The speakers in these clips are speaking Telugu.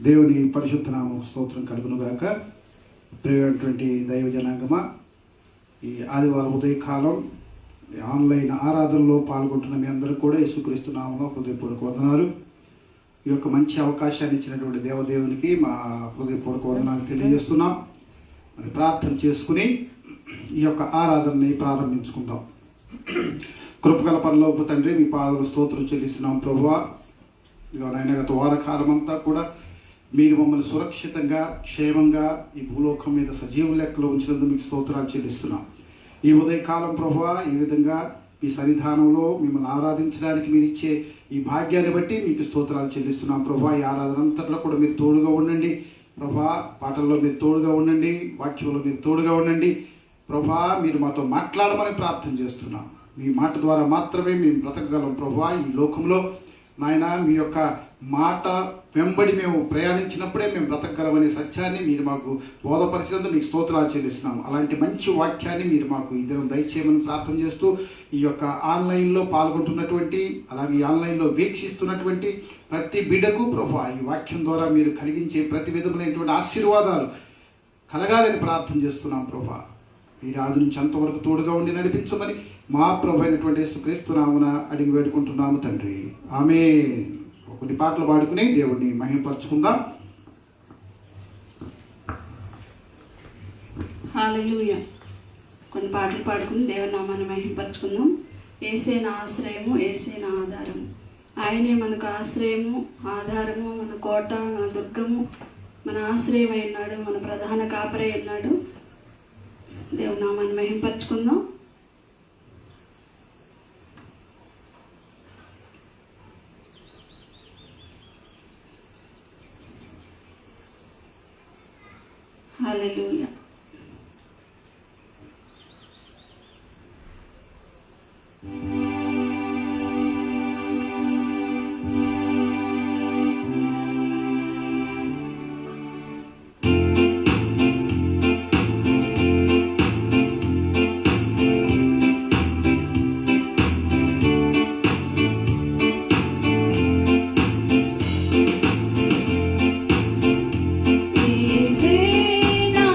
దేవుని పరిశుద్ధ నామముకు స్తోత్రం కలుగునుగాక. ప్రియమైనటువంటి దైవ జనాంగమా, ఈ ఆదివారం ఉదయకాలం ఆన్లైన్ ఆరాధనలో పాల్గొంటున్న మీ అందరూ కూడా యేసుక్రీస్తు నామములో హృదయపూర్వక వందనాలు. ఈ యొక్క మంచి అవకాశాన్ని ఇచ్చినటువంటి దేవదేవునికి మా హృదయపూర్వక వందనాలు తెలియజేస్తున్నాం. మరి ప్రార్థన చేసుకుని ఈ యొక్క ఆరాధనని ప్రారంభించుకుందాం. కృపగల పరలోకపు తండ్రి, మీ పాదములకు స్తోత్రం చెల్లిస్తున్నాం ప్రభువా. నాయన గత వారకాలం అంతా కూడా మీరు మమ్మల్ని సురక్షితంగా క్షేమంగా ఈ భూలోకం మీద సజీవ లెక్కలో ఉంచినందుకు మీకు స్తోత్రాలు చెల్లిస్తున్నాం. ఈ ఉదయకాలం ప్రభువా, ఈ విధంగా మీ సన్నిధానంలో మిమ్మల్ని ఆరాధించడానికి మీరు ఇచ్చే ఈ భాగ్యాన్ని బట్టి మీకు స్తోత్రాలు చెల్లిస్తున్నాం ప్రభువా. ఈ ఆరాధన అంతట్లో కూడా మీరు తోడుగా ఉండండి ప్రభువా. పాటల్లో మీరు తోడుగా ఉండండి, వాక్యంలో మీరు తోడుగా ఉండండి ప్రభువా. మీరు మాతో మాట్లాడమని ప్రార్థన చేస్తున్నాం. మీ మాట ద్వారా మాత్రమే మేము బ్రతకగలం ప్రభువా. ఈ లోకంలో నాయన మీ యొక్క మాట వెంబడి మేము ప్రయాణించినప్పుడే మేము బ్రతకగలమనే సత్యాన్ని మీరు మాకు బోధపరిచినందుకు మీకు స్తోత్రాలు చెల్లిస్తున్నాం. అలాంటి మంచి వాక్యాన్ని మీరు మాకు ఈ దినం దయచేయమని ప్రార్థన చేస్తూ, ఈ యొక్క ఆన్లైన్లో పాల్గొంటున్నటువంటి, అలాగే ఈ ఆన్లైన్లో వీక్షిస్తున్నటువంటి ప్రతి బిడ్డకు ప్రభువా, ఈ వాక్యం ద్వారా మీరు కలిగించే ప్రతి విధమైనటువంటి ఆశీర్వాదాలు కలగాలని ప్రార్థన చేస్తున్నాం ప్రభువా. మీరు ఆది నుంచి అంతవరకు తోడుగా ఉండి నడిపించమని మా ప్రభు అయినటువంటి యేసుక్రీస్తు నామమున అడిగి వేడుకుంటున్నాము తండ్రి, ఆమేన్. కొన్ని పాటలు పాడుకుని దేవుడిని మహిమపరచుకుందాం. హల్లెలూయా. కొన్ని పాటలు పాడుకుని దేవుని నామాన్ని మహిమపరచుకుందాం. యేసే నా ఆశ్రయము, యేసే నా ఆధారము. ఆయనే మనకు ఆశ్రయము, ఆధారము, మన కోట, మన దుర్గము, మన ఆశ్రయం అయి ఉన్నాడు, మన ప్రధాన కాపరి అయి ఉన్నాడు. దేవుని నామాన్ని మహిమపరచుకుందాం. హల్లెలూయా. యేసే నా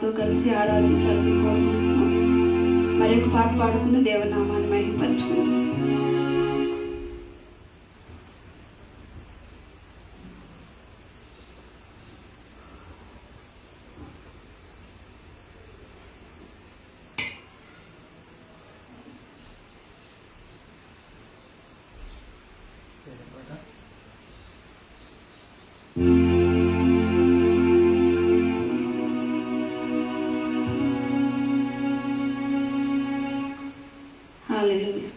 మాతో కలిసి ఆరాధించాలని కోరుకుంటున్నాం. మరి ఒక పాట పాడుకుని దేవనామాన్ని మహిమపరచుకుందాం. హల్లెలూయా.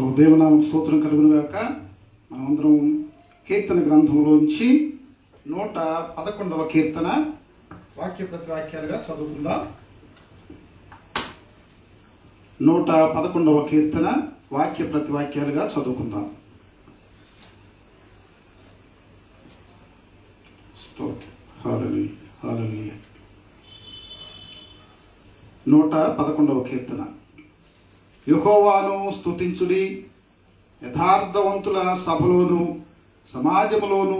దేవునామకు స్తోత్రం కలుగును గాక. మనమందరం కీర్తన గ్రంథంలోంచి 111వ కీర్తన వాక్య ప్రతివాక్యాలుగా చదువుకుందాం. 111వ కీర్తన వాక్య ప్రతివాక్యాలుగా చదువుకుందాం. స్తోత్రం. హల్లెలూయా, హల్లెలూయా. 111వ కీర్తన. యెహోవాను స్తుతించుడి, యథార్థవంతుల సభలోను సమాజములోను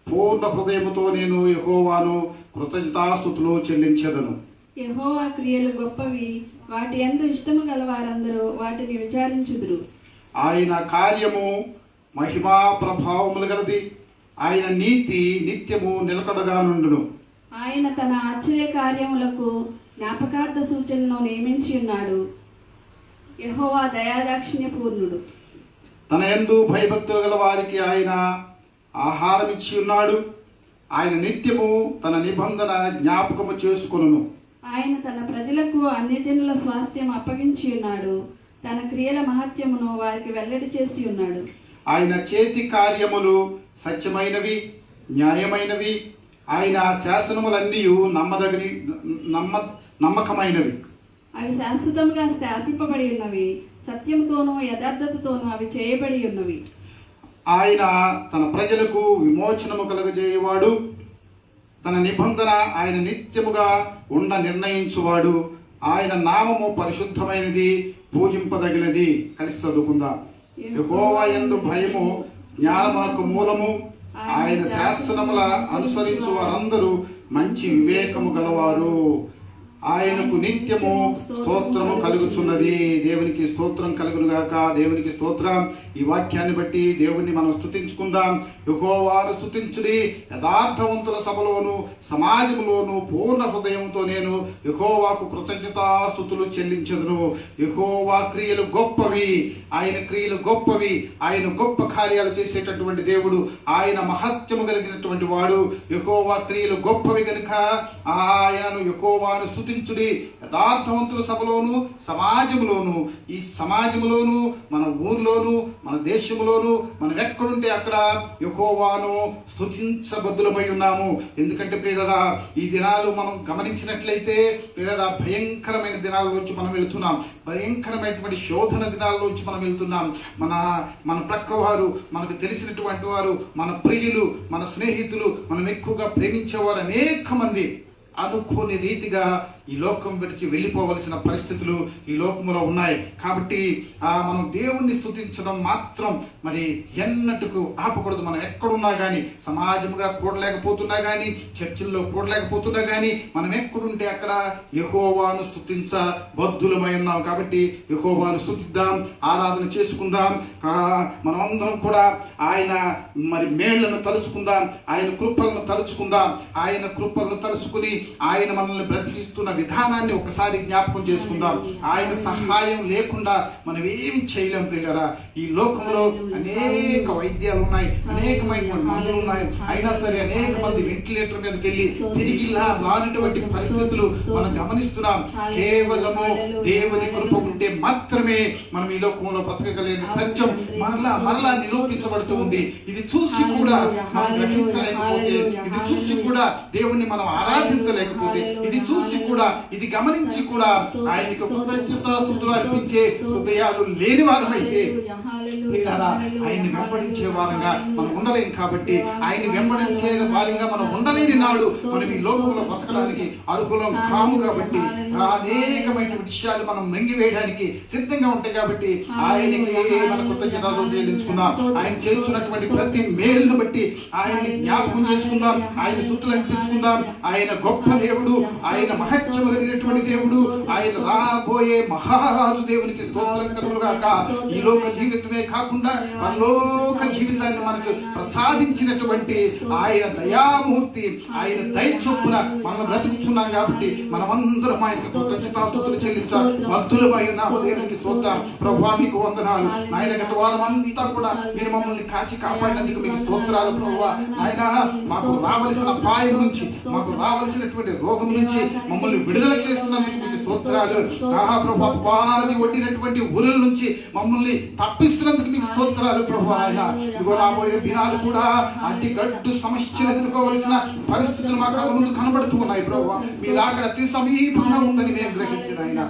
పూర్ణ హృదయముతో నేను యెహోవాను కృతజ్ఞతాస్తుతులు చెల్లించెదను. యెహోవా క్రియలు గొప్పవి, వాటి యందు ఇష్టము గల వారందరూ వాటిని విచారించుదురు. ఆయన కార్యము మహిమా ప్రభావములు గలది, ఆయన నీతి నిత్యము నిలకడగా నుండును. ఆయన తన ఆశ్చర్య కార్యములకు జ్ఞాపకార్థ సూచనను నియమించి ఉన్నాడు. యెహోవా దయాదాక్షిణ్య పూర్ణుడు. తన యందు భయభక్తులు గల వారికి ఆయన ఆహారం ఇచ్చి ఉన్నాడు. ఆయన నిత్యము తన నిబంధన జ్ఞాపకము చేసుకొనును. ఆయన తన ప్రజలకు అన్యజనుల స్వాస్థ్యం అప్పగించి ఉన్నాడు. తన క్రియల మహత్యమును వారికి వెల్లడి చేసి ఉన్నాడు. ఆయన చేతి కార్యములు సత్యమైనవి, న్యాయమైనవి. ఆయన శాసనములన్నీ నమ్మకమైనవి. అవి శాశ్వతంగా స్థాపింపబడి ఉన్నవి, సత్యముతోనూ యథార్థతతోనూ అవి చేయబడి ఉన్నవి. ఆయన తన ప్రజలకు విమోచనము కలుగజేయవాడు. తన నిబంధన ఆయన నిత్యముగా నిర్ణయించువాడు. ఆయన నామము పరిశుద్ధమైనది, పూజింపదగినది. కలిసి చదువుకుందాం. యెహోవా యందు భయము జ్ఞానమునకు మూలము. ఆయన శాసనముల అనుసరించు వారందరూ మంచి వివేకము గలవారు. ఆయనకు నిత్యము స్తోత్రము కలుగుచున్నది. దేవునికి స్తోత్రం కలుగునుగాక. దేవునికి స్తోత్రం. ఈ వాక్యాన్ని బట్టి దేవుణ్ణి మనం స్తుతించుకుందాం. యెహోవాను స్తుతించుడి, యథార్థవంతుల సభలోను సమాజములోను పూర్ణ హృదయంతో నేను యెహోవాకు కృతజ్ఞతాస్తుతులు చెల్లించెదను. యెహోవా క్రియలు గొప్పవి, ఆయన క్రియలు గొప్పవి. ఆయన గొప్ప కార్యాలు చేసేటటువంటి దేవుడు. ఆయన మహత్యము కలిగినటువంటి వాడు. యెహోవా క్రియలు గొప్పవి కనుక ఆయనను యెహోవాను స్తుతించుడి. యథార్థవంతుల సభలోను సమాజంలోను, ఈ సమాజంలోను మన ఊర్లోను మన దేశంలోను మనం ఎక్కడుంటే అక్కడ యెహోవాను స్తుతించబద్దులమై ఉన్నాము. ఎందుకంటే ప్రియులారా, ఈ దినాలు మనం గమనించినట్లయితే ప్రియులారా, భయంకరమైన దినాలలోంచి మనం వెళుతున్నాం. భయంకరమైనటువంటి శోధన దినాలలోంచి మనం వెళ్తున్నాం. మన ప్రక్క వారు, మనకు తెలిసినటువంటి వారు, మన ప్రియులు, మన స్నేహితులు, మనం ఎక్కువగా ప్రేమించేవారు అనేక మంది అనుకోని రీతిగా ఈ లోకం విడిచి వెళ్ళిపోవలసిన పరిస్థితులు ఈ లోకములో ఉన్నాయి. కాబట్టి మనం దేవుణ్ణి స్తుతించడం మాత్రం మరి ఎన్నట్టుకు ఆపకూడదు. మనం ఎక్కడున్నా కానీ, సమాజముగా కూడలేకపోతున్నా కానీ, చర్చిల్లో కూడలేకపోతున్నా కానీ, మనం ఎక్కడుంటే అక్కడ యెహోవాను స్తుతించబద్దులమై ఉన్నాం. కాబట్టి యెహోవాను స్తుతిద్దాం, ఆరాధన చేసుకుందాం. మనమందరం కూడా ఆయన మరి మేళ్లను తలుచుకుందాం, ఆయన కృపలను తలుచుకుందాం. ఆయన కృపలను తలుచుకుని ఆయన మనల్ని బ్రతికిస్తున్న విధానాన్ని ఒకసారి జ్ఞాపకం చేసుకుందాం. ఆయన సహాయం లేకుండా మనం ఏమి చేయలేం ప్రియులారా. ఈ లోకంలో అనేక వైద్యాలు ఉన్నాయి, అనేకమైన మందులు ఉన్నాయి. అయినా సరే అనేక మంది వెంటిలేటర్ మీదకి వెళ్ళి తిరిగి రానటువంటి పరిస్థితులు మనం గమనిస్తున్నాం. కేవలము దేవుని కృప ఉంటే మాత్రమే మనం ఈ లోకంలో బ్రతకగలిగిన సత్యం మరలా నిరూపించబడుతూ ఉంది. ఇది చూసి కూడా మనం గ్రహించలేకపోతే, ఇది చూసి కూడా దేవుణ్ణి మనం ఆరాధించలేకపోతే, ఇది చూసి కూడా, ఇది గమనించి కూడా ఆయనకు కృతజ్ఞతాస్తుతులు అర్పించే హృదయాలు లేని వారమైతే ఆయన్ని వెంబడించే వారంగా మనం ఉండలేం. కాబట్టి ఆయన్ని వెంబడించే వారంగా మనం ఉండలేని నాడు మనం ఈ లోకంలో బ్రతకడానికి అర్హులం కాము. కాబట్టి అనేకమైన విషయాలు మనం మింగివేయడానికి సిద్ధంగా ఉంటాయి. కాబట్టి ఆయనకి మన కృతజ్ఞతాస్తుతులు చెల్లించుకుందాం. ఆయన చేస్తున్నటువంటి ప్రతి మేలును బట్టి ఆయన్ని జ్ఞాపకం చేసుకుందాం, ఆయన స్తుతులు అర్పించుకుందాం. ఆయన గొప్ప దేవుడు, ఆయన మహత్యము కలిగినటువంటి దేవుడు, ఆయన రాబోయే మహారాజు. దేవునికి స్తోత్రం కలుగునుగాక. ఈ లోక జీవితమే కాకుండా పరలోక జీవితాన్ని మనకు ప్రసాదించినటువంటి ఆయన దయామూర్తి, ఆయన దయ చొప్పున మనం బ్రతుకుతున్నాం. కాబట్టి మనమందరం ఆయన కృతజ్ఞతాస్తుతులు చెల్లించాలి. భక్తులమై ఉన్నాము. దేవునికి స్తోత్రం. ప్రభువా మీకు వందనాలు నాయన. గత వారం అంతా కూడా మీరు మమ్మల్ని కాచి కాపాడినందుకు మీకు స్తోత్రాలు ప్రభువా. ఆయన మాకు రావలసిన అపాయం నుంచి, మాకు రావలసినటువంటి రోగం నుంచి మమ్మల్ని విడుదల చేస్తున్నందుకు మీకు స్తోత్రాలు. ఆహా ప్రభా, అపవాది ఒడ్డినటువంటి ఉరుల నుంచి మమ్మల్ని తప్పిస్తున్నందుకు నీకు స్తోత్రాలు ప్రభా. ఆయన ఇదిగో రాబోయే దినాలు కూడా అడ్డుగడ్డు సమస్యలు ఎదుర్కోవలసిన పరిస్థితులు మా కళ్ళ ముందు కనబడుతూ ఉన్నాయి ప్రభా. మీరు అక్కడ అతి సమీపంగా ఉందని మేము గ్రహించిన ఆయన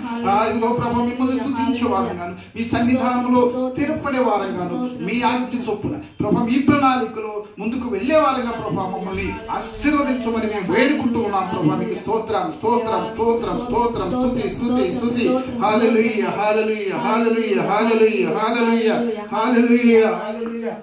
ఇదిగో ప్రభా, మిమ్మల్ని స్తుతించే వారం గాను, మీ సన్నిధానంలో స్థిరపడే వారం గాను, మీ ఆజ్ఞ చొప్పున ప్రభా మీ ప్రణాళికలో ముందుకు వెళ్లే వారంగా ప్రభా మమ్మల్ని ఆశీర్వదించమని మేము వేడుకుంటూ ఉన్నాం ప్రభా. మీకు స్తోత్రం స్తోత్రం స్తోత్రం స్తోత్రం స్తుతి స్తుతి స్తుతి. హల్లెలూయా హల్లెలూయా హల్లెలూయా హల్లెలూయా హల్లెలూయా హల్లెలూయా హల్లెలూయా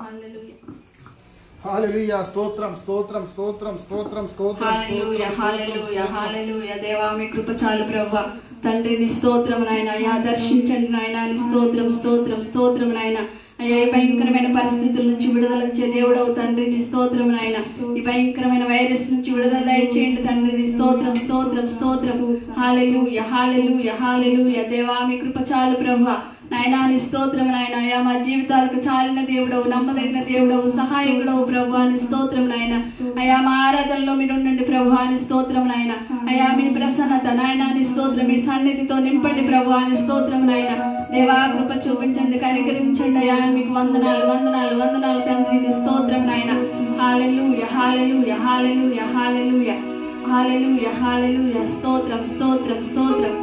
హల్లెలూయా. స్తోత్రం స్తోత్రం స్తోత్రం స్తోత్రం స్తోత్రం హల్లెలూయా హల్లెలూయా హల్లెలూయా. దేవా మీ కృప చాలు ప్రభువా. తండ్రి నీ స్తోత్రం నాయన. అయ్యా దర్శించండి నాయన. నీ స్తోత్రం స్తోత్రం స్తోత్రం నాయన. అయ్యా ఈ భయంకరమైన పరిస్థితుల నుంచి విడుదల ఇచ్చే దేవుడవు తండ్రి నీ స్తోత్రం నాయన. ఈ భయంకరమైన వైరస్ నుంచి విడుదల దయచేయండి తండ్రి నీ స్తోత్రం స్తోత్రం స్తోత్రం. హల్లెలూయా హల్లెలూయా హల్లెలూయా. దేవా మీ కృప చాలు ప్రభువా నాయనా. నీ స్తోత్రం నాయన. అయ్యా మా జీవితాలకు చాలిన దేవుడవు, నమ్మదగిన దేవుడవు, సహాయకుడవు ప్రభువా నీ స్తోత్రం నాయన. అయ్యా మా ఆరాధనలో మీరు ఉండండి ప్రభువా నీ స్తోత్రం నాయన. అయ్యా మీ ప్రసన్నత నాయన నీ స్తోత్రం, మీ సన్నిధితో నింపండి ప్రభువా నీ స్తోత్రం నాయన. దేవా కృప చూపించండి, కనికరించండి అయ్యా. మీకు వందనాలు వందనాలు వందనాలు తండ్రి నీ స్తోత్రం నాయన. హల్లెలూయా హల్లెలూయా హల్లెలూయా హల్లెలూయా హల్లెలూయా హల్లెలూయా. స్తోత్రం స్తోత్రం స్తోత్రం.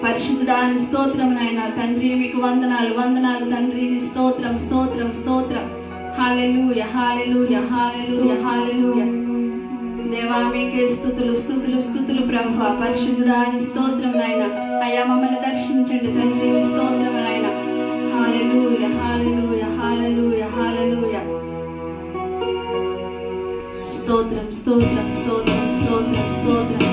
పరిశుద్ధుడా నీ స్తోత్రం నాయన. తండ్రి మీకు వందనాలు వందనాలు తండ్రి నీ స్తోత్రం స్తోత్రం స్తోత్రం. హల్లెలూయా హల్లెలూయా హల్లెలూయా హల్లెలూయా. దేవా మీకే స్తుతులు స్తుతులు స్తుతులు ప్రభువా. పరిశుద్ధుడా నీ స్తోత్రం నాయన. అయ్యా మమ్మల్ని దర్శించండి తండ్రి నీ స్తోత్రం నాయన. హల్లెలూయా హల్లెలూయా హల్లెలూయా హల్లెలూయా. స్తోత్రం స్తోత్రం స్తోత్రం స్తోత్రం స్తోత్రం.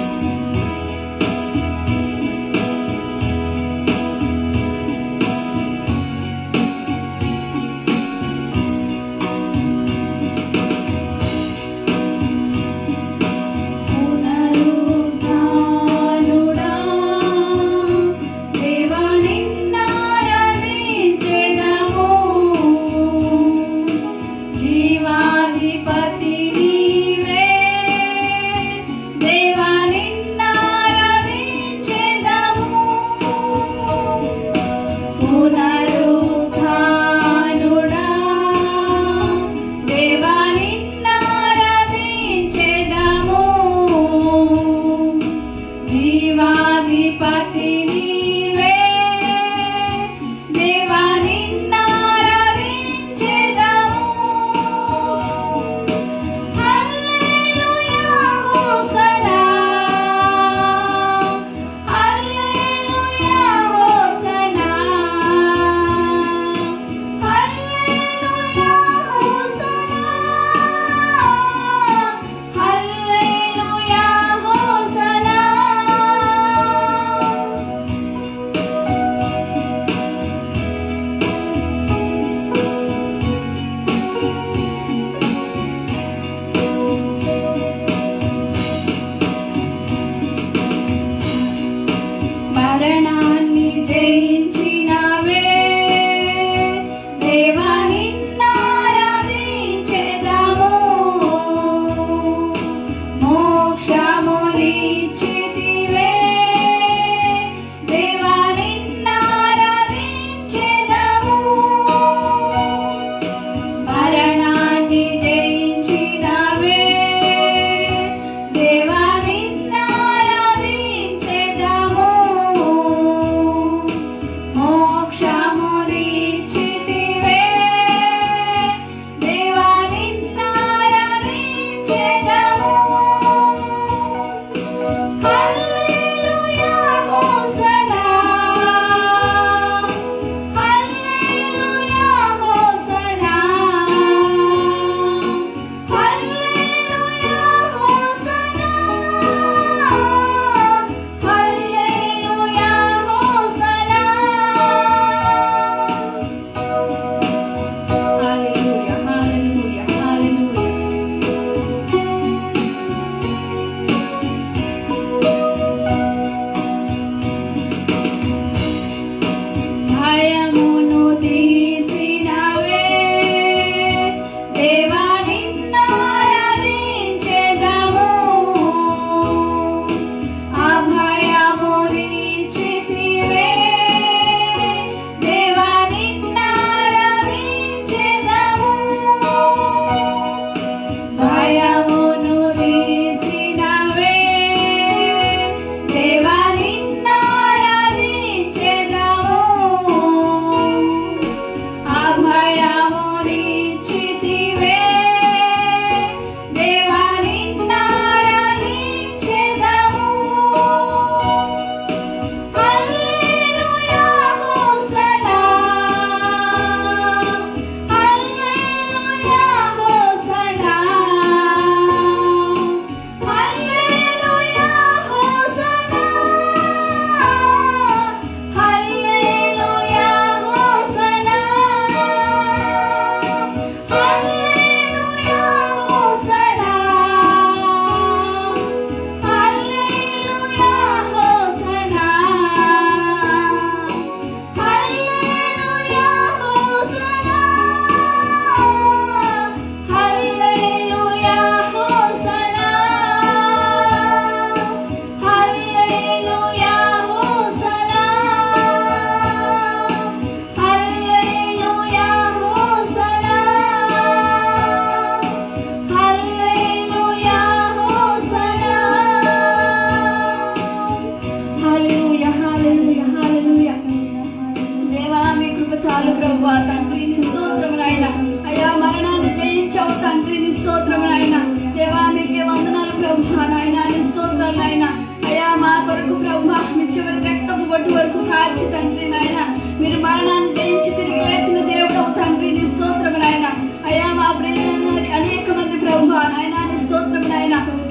జీవాధిపతి నీవే, దేవా నిన్న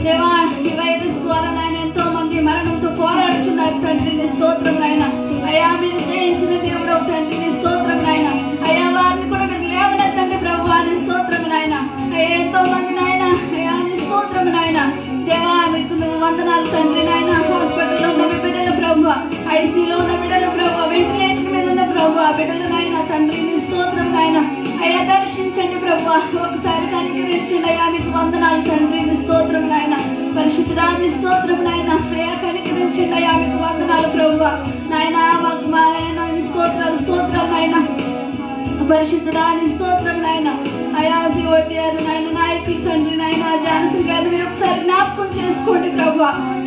దేవా ఈ వైరస్ ద్వారా నాయన ఎంతో మంది మరణంతో పోరాడుతున్నారు తండ్రి, నీ స్తోత్రం నాయన. అయ్యా మీరు జయించిన దేవుడు తండ్రి, నీ స్తోత్రం నాయన. అయ్యా వారిని కూడా మీరు లేవనెత్తండి ప్రభు, నీ స్తోత్రం నాయన. అయ్యా ఎంతో మంది నాయన, అయ్యా నీ స్తోత్రం నాయన. దేవా మీకు నువ్వు వందనాలు తండ్రి నాయన. హాస్పిటల్లో ఉన్న మీ బిడ్డల ప్రభు, ఐసీలో ఉన్న బిడ్డల ప్రభు, వెంటిలేటర్ మీద ఉన్న ప్రభు బిడ్డలు నాయన తండ్రి, నీ స్తోత్రం నాయన. అయ్యా దర్శించండి ప్రభు, ఒకసారి కనికరించండి అయ్యా. మీకు వందనాలు తండ్రి, నీ స్తోత్రం నాయన. పరిశుద్ధుడా నీ స్తోత్రం నాయన. అయ్యా కనికరించండి అయ్యా. మీకు వందనాలు ప్రభు నాయన. మాకు మా ఆయన స్తోత్రాలు స్తోత్రాలు నాయన. పరిశుద్ధుడా నీ స్తోత్రం నాయన. అయా సిఓటిఆర్ నాయన నాయకులు తండ్రి నాయన, జాన్సన్ గారు మీరు ఒకసారి జ్ఞాపకం చేసుకోండి ప్రభు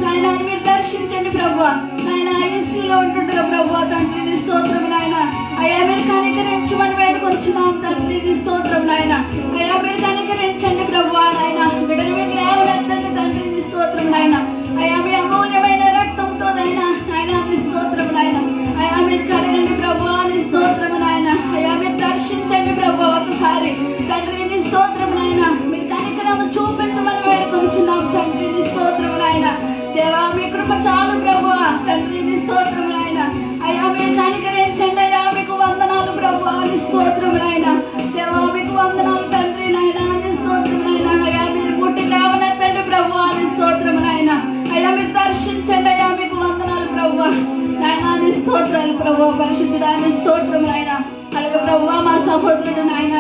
నాయన. మీరు దర్శించండి ప్రభు నాయన. ఐసీలో ఉంటుంటారు ప్రభు తండ్రి, నీ స్తోత్రం నాయన. అయ్యా మీరు కనికరించమని వేడుకొచ్చున్నాం తండ్రి, నీ స్తోత్రం నాయన. అయ్యా మీరు కనికరించండి ప్రభు నాయన. బిడ్డలు మీరు లేవనెత్తండి తండ్రి, నీ స్తోత్రం నాయన. అయ్యా మీ అమూల్యమైన రక్తంతో నాయన నాయన, నీ స్తోత్రం నాయన. అయ్యా మీరు కడగండి ప్రభు, నీ స్తోత్రం నాయన. అయ్యా మీరు దర్శించండి ప్రభు ఒకసారి తండ్రి, నీ స్తోత్రం నాయన. మీరు కనికరము చూపించమని వేడుకొచ్చున్నాం తండ్రి, నీ స్తోత్రం నాయన. దేవా మీ కృప చాలు ప్రభు తండ్రి, నీ స్తోత్రం నాయన. అయ్యా మీరు కనికరించండి అయ్యా. మీకు వందనాలు ప్రభు, నీ స్తోత్రం నాయన. దేవా మీకు వందనాలు తండ్రి నాయన, నీ స్తోత్రం నాయన. అయ్యా మీరు పుట్టి లేవనెత్తండి ప్రభు, నీ స్తోత్రం నాయన. అయ్యా మీరు దర్శించండి అయ్యా. మీకు వందనాలు ప్రభు నాయన, నీ స్తోత్రాలు ప్రభు. పరిశుద్ధుడా నీ స్తోత్రం నాయన. అలాగే ప్రభు మా సహోదరుడు నాయన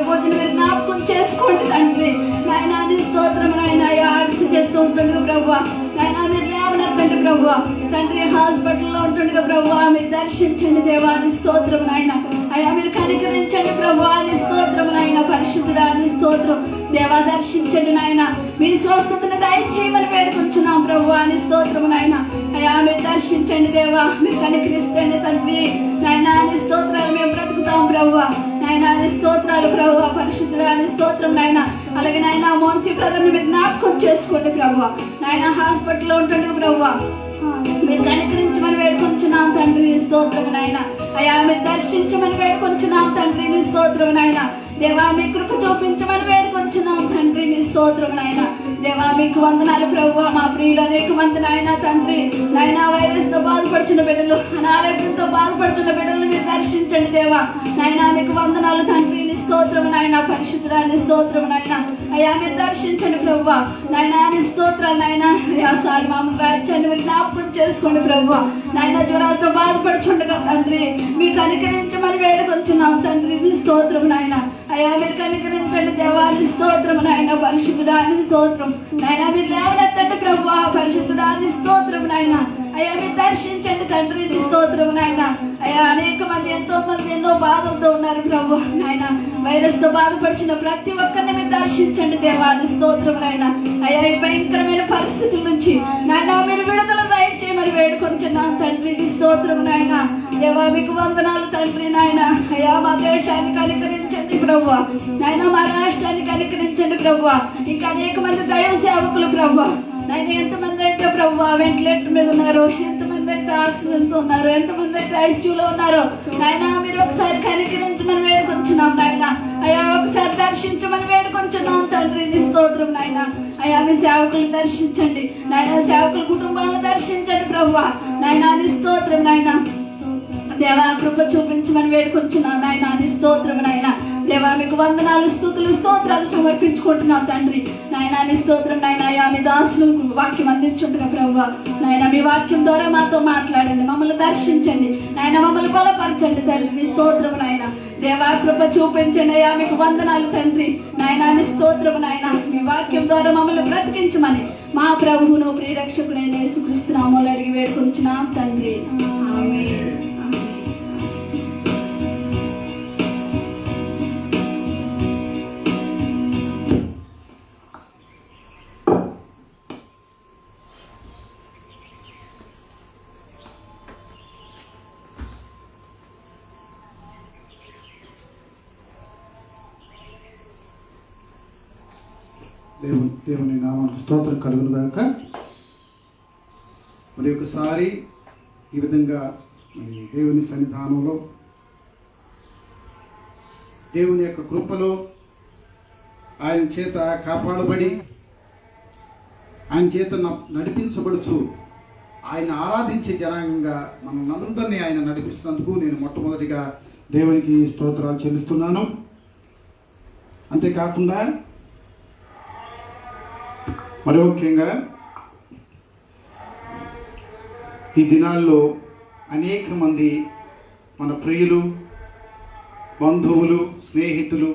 పొద్దున మీరు జ్ఞాపకం చేసుకోండి తండ్రి నాయన, నీ స్తోత్రం నాయన. అయ్యా ఆక్సిజన్తో ఉంటుండగా ప్రభు నాయన మీరు లేవనెత్తండి ప్రభు తండ్రి. హాస్పిటల్లో ఉంటుండగా ప్రభు మీరు దర్శించండి దేవా, నీ స్తోత్రం నాయన. అయ్యా మీరు కనికరించండి ప్రభు, నీ స్తోత్రం నాయన. పరిశుద్ధుడా నీ స్తోత్రం దేవా, దర్శించండి నాయన. మీ స్వస్థతను దయచేయమని వేడుకొచ్చున్నాం ప్రభు, నీ స్తోత్రం నాయన. అయ్యా మీరు దర్శించండి దేవా, మీరు కనికరిస్తేనే తండ్రి నాయన, నీ స్తోత్రాలు మేము బ్రతుకుతాం ప్రభు నాయన. నీ స్తోత్రాలు ప్రభు. పరిశుద్ధుడా నీ స్తోత్రం నాయన. అలాగే నాయన మోన్సీ బ్రదర్ని మీరు జ్ఞాపకం చేసుకోండి ప్రభు నాయన. హాస్పిటల్లో ఉంటుండే ప్రభు మీరు కనికరించమని వేడుకొంచున్నాం తండ్రి, నీ స్తోత్రం నాయన. అయ్యా మీరు దర్శించమని వేడుకొంచున్నాం తండ్రి, నీ స్తోత్రం నాయన. దేవా మీ కృప చూపించమని వేడుకొంచున్నాం తండ్రి, నీ స్తోత్రం నాయన. దేవా మీకు వందనాలు ప్రభు. మా ప్రియులు అనేక మంది నాయన తండ్రి నాయన వైరస్ తో బాధపడుచున్న బిడ్డలు, అనారోగ్యంతో బాధపడుతున్న బిడ్డలు మీరు దర్శించండి దేవా నాయన. మీకు వందనాలు తండ్రి, నీ స్తోత్రం నాయన. పరిశుద్ధుడా నీ స్తోత్రం నాయన. అయ్యా మీరు దర్శించండి ప్రభు నాయన, నీ స్తోత్రాలు నాయన. అయ్యా సారి మామూలు రాజ్యాన్ని మీరు జ్ఞాపకం చేసుకోండి ప్రభు నాయన. జ్వరాలతో బాధపడుచుండగా తండ్రి మీకు కనికరించమని వేడుకొచ్చున్నాం తండ్రి, నీ స్తోత్రం నాయన. అయ్యా మీరు కనికరించండి దేవా, నీ స్తోత్రం నాయన. పరిశుద్ధుడా నీ స్తోత్రం నాయన. మీరు లేవనెత్తండి ప్రభు పరిశుద్ధుడా నీ స్తోత్రం నాయన. అయ్యా మీరు దర్శించండి తండ్రి, నీ స్తోత్రం నాయన. అయ్యా అనేక మంది ఎంతో మంది ఎన్నో బాధలతో ఉన్నారు ప్రభు నాయన. వైరస్ తో బాధపడిచిన ప్రతి ఒక్కరిని మీరు దర్శించండి దేవా, నీ స్తోత్రం నాయన. అయ్యా ఈ భయంకరమైన పరిస్థితుల నుంచి నాయన మీరు విడుదల దయచేయమని వేడుకొంచున్నాం తండ్రి, నీ స్తోత్రం నాయన. దేవా మీకు వందనాలు తండ్రి నాయన. అయ్యా మా దేశాన్ని కనికరించండి ప్రభు నాయన. మా రాష్ట్రాన్ని కనికరించండి ప్రభు. ఇంకా అనేక మంది దైవ సేవకులు ప్రభు నాయన. ఎంతమంది అయితే ప్రభు వెంటిలేటర్ మీద ఉన్నారు, ఎంతమంది అయితే ఆక్సిజన్తో ఉన్నారు, ఎంతమంది అయితే ఐసీయూలో ఉన్నారు నాయన. మీరు ఒకసారి కనికరించమని వేడుకొంచున్నాం నాయన. అయ్యా ఒకసారి దర్శించమని వేడుకొంచున్నాం తండ్రి, నీ స్తోత్రం నాయన. అయ్యా మీ సేవకులు దర్శించండి నాయన. సేవకుల కుటుంబాలను దర్శించండి ప్రభు నాయన, నీ స్తోత్రం నాయన. దేవా కృప చూపించమని వేడుకొంచున్నాం నాయన, నీ స్తోత్రం నాయన. దేవా మీకు వందనాలు స్తుతులు స్తోత్రాలు సమర్పించుకుంటున్నాం తండ్రి నాయన, నీ స్తోత్రం నాయన. అయ్యా మీ దాసులు వాక్యం అందించుండగా ప్రభు నాయన, మీ వాక్యం ద్వారా మాతో మాట్లాడండి, మమ్మల్ని దర్శించండి నాయన, మమ్మల్ని బలపరచండి తండ్రి, నీ స్తోత్రం నాయన. దేవా కృప చూపించండి అయ్యా, మీకు వందనాలు తండ్రి నాయన, నీ స్తోత్రం నాయన. మీ వాక్యం ద్వారా మమ్మల్ని బ్రతికించమని మా ప్రభువును ప్రియరక్షకుడైన యేసుక్రీస్తు నామములో అడిగి వేడుకొంచున్నాం తండ్రి, ఆమేన్. దేవుని నామానికి స్తోత్రం కలుగును గాక. మరి ఒకసారి ఈ విధంగా దేవుని సన్నిధానంలో దేవుని యొక్క కృపలో ఆయన చేత కాపాడబడి ఆయన చేత నడిపించబడుచు ఆయన ఆరాధించే జనాంగంగా మనందరినీ ఆయన నడిపిస్తున్నందుకు నేను మొట్టమొదటిగా దేవునికి స్తోత్రాలు చెల్లిస్తున్నాను. అంతేకాకుండా మరి ముఖ్యంగా ఈ దినాల్లో అనేక మంది మన ప్రియులు, బంధువులు, స్నేహితులు,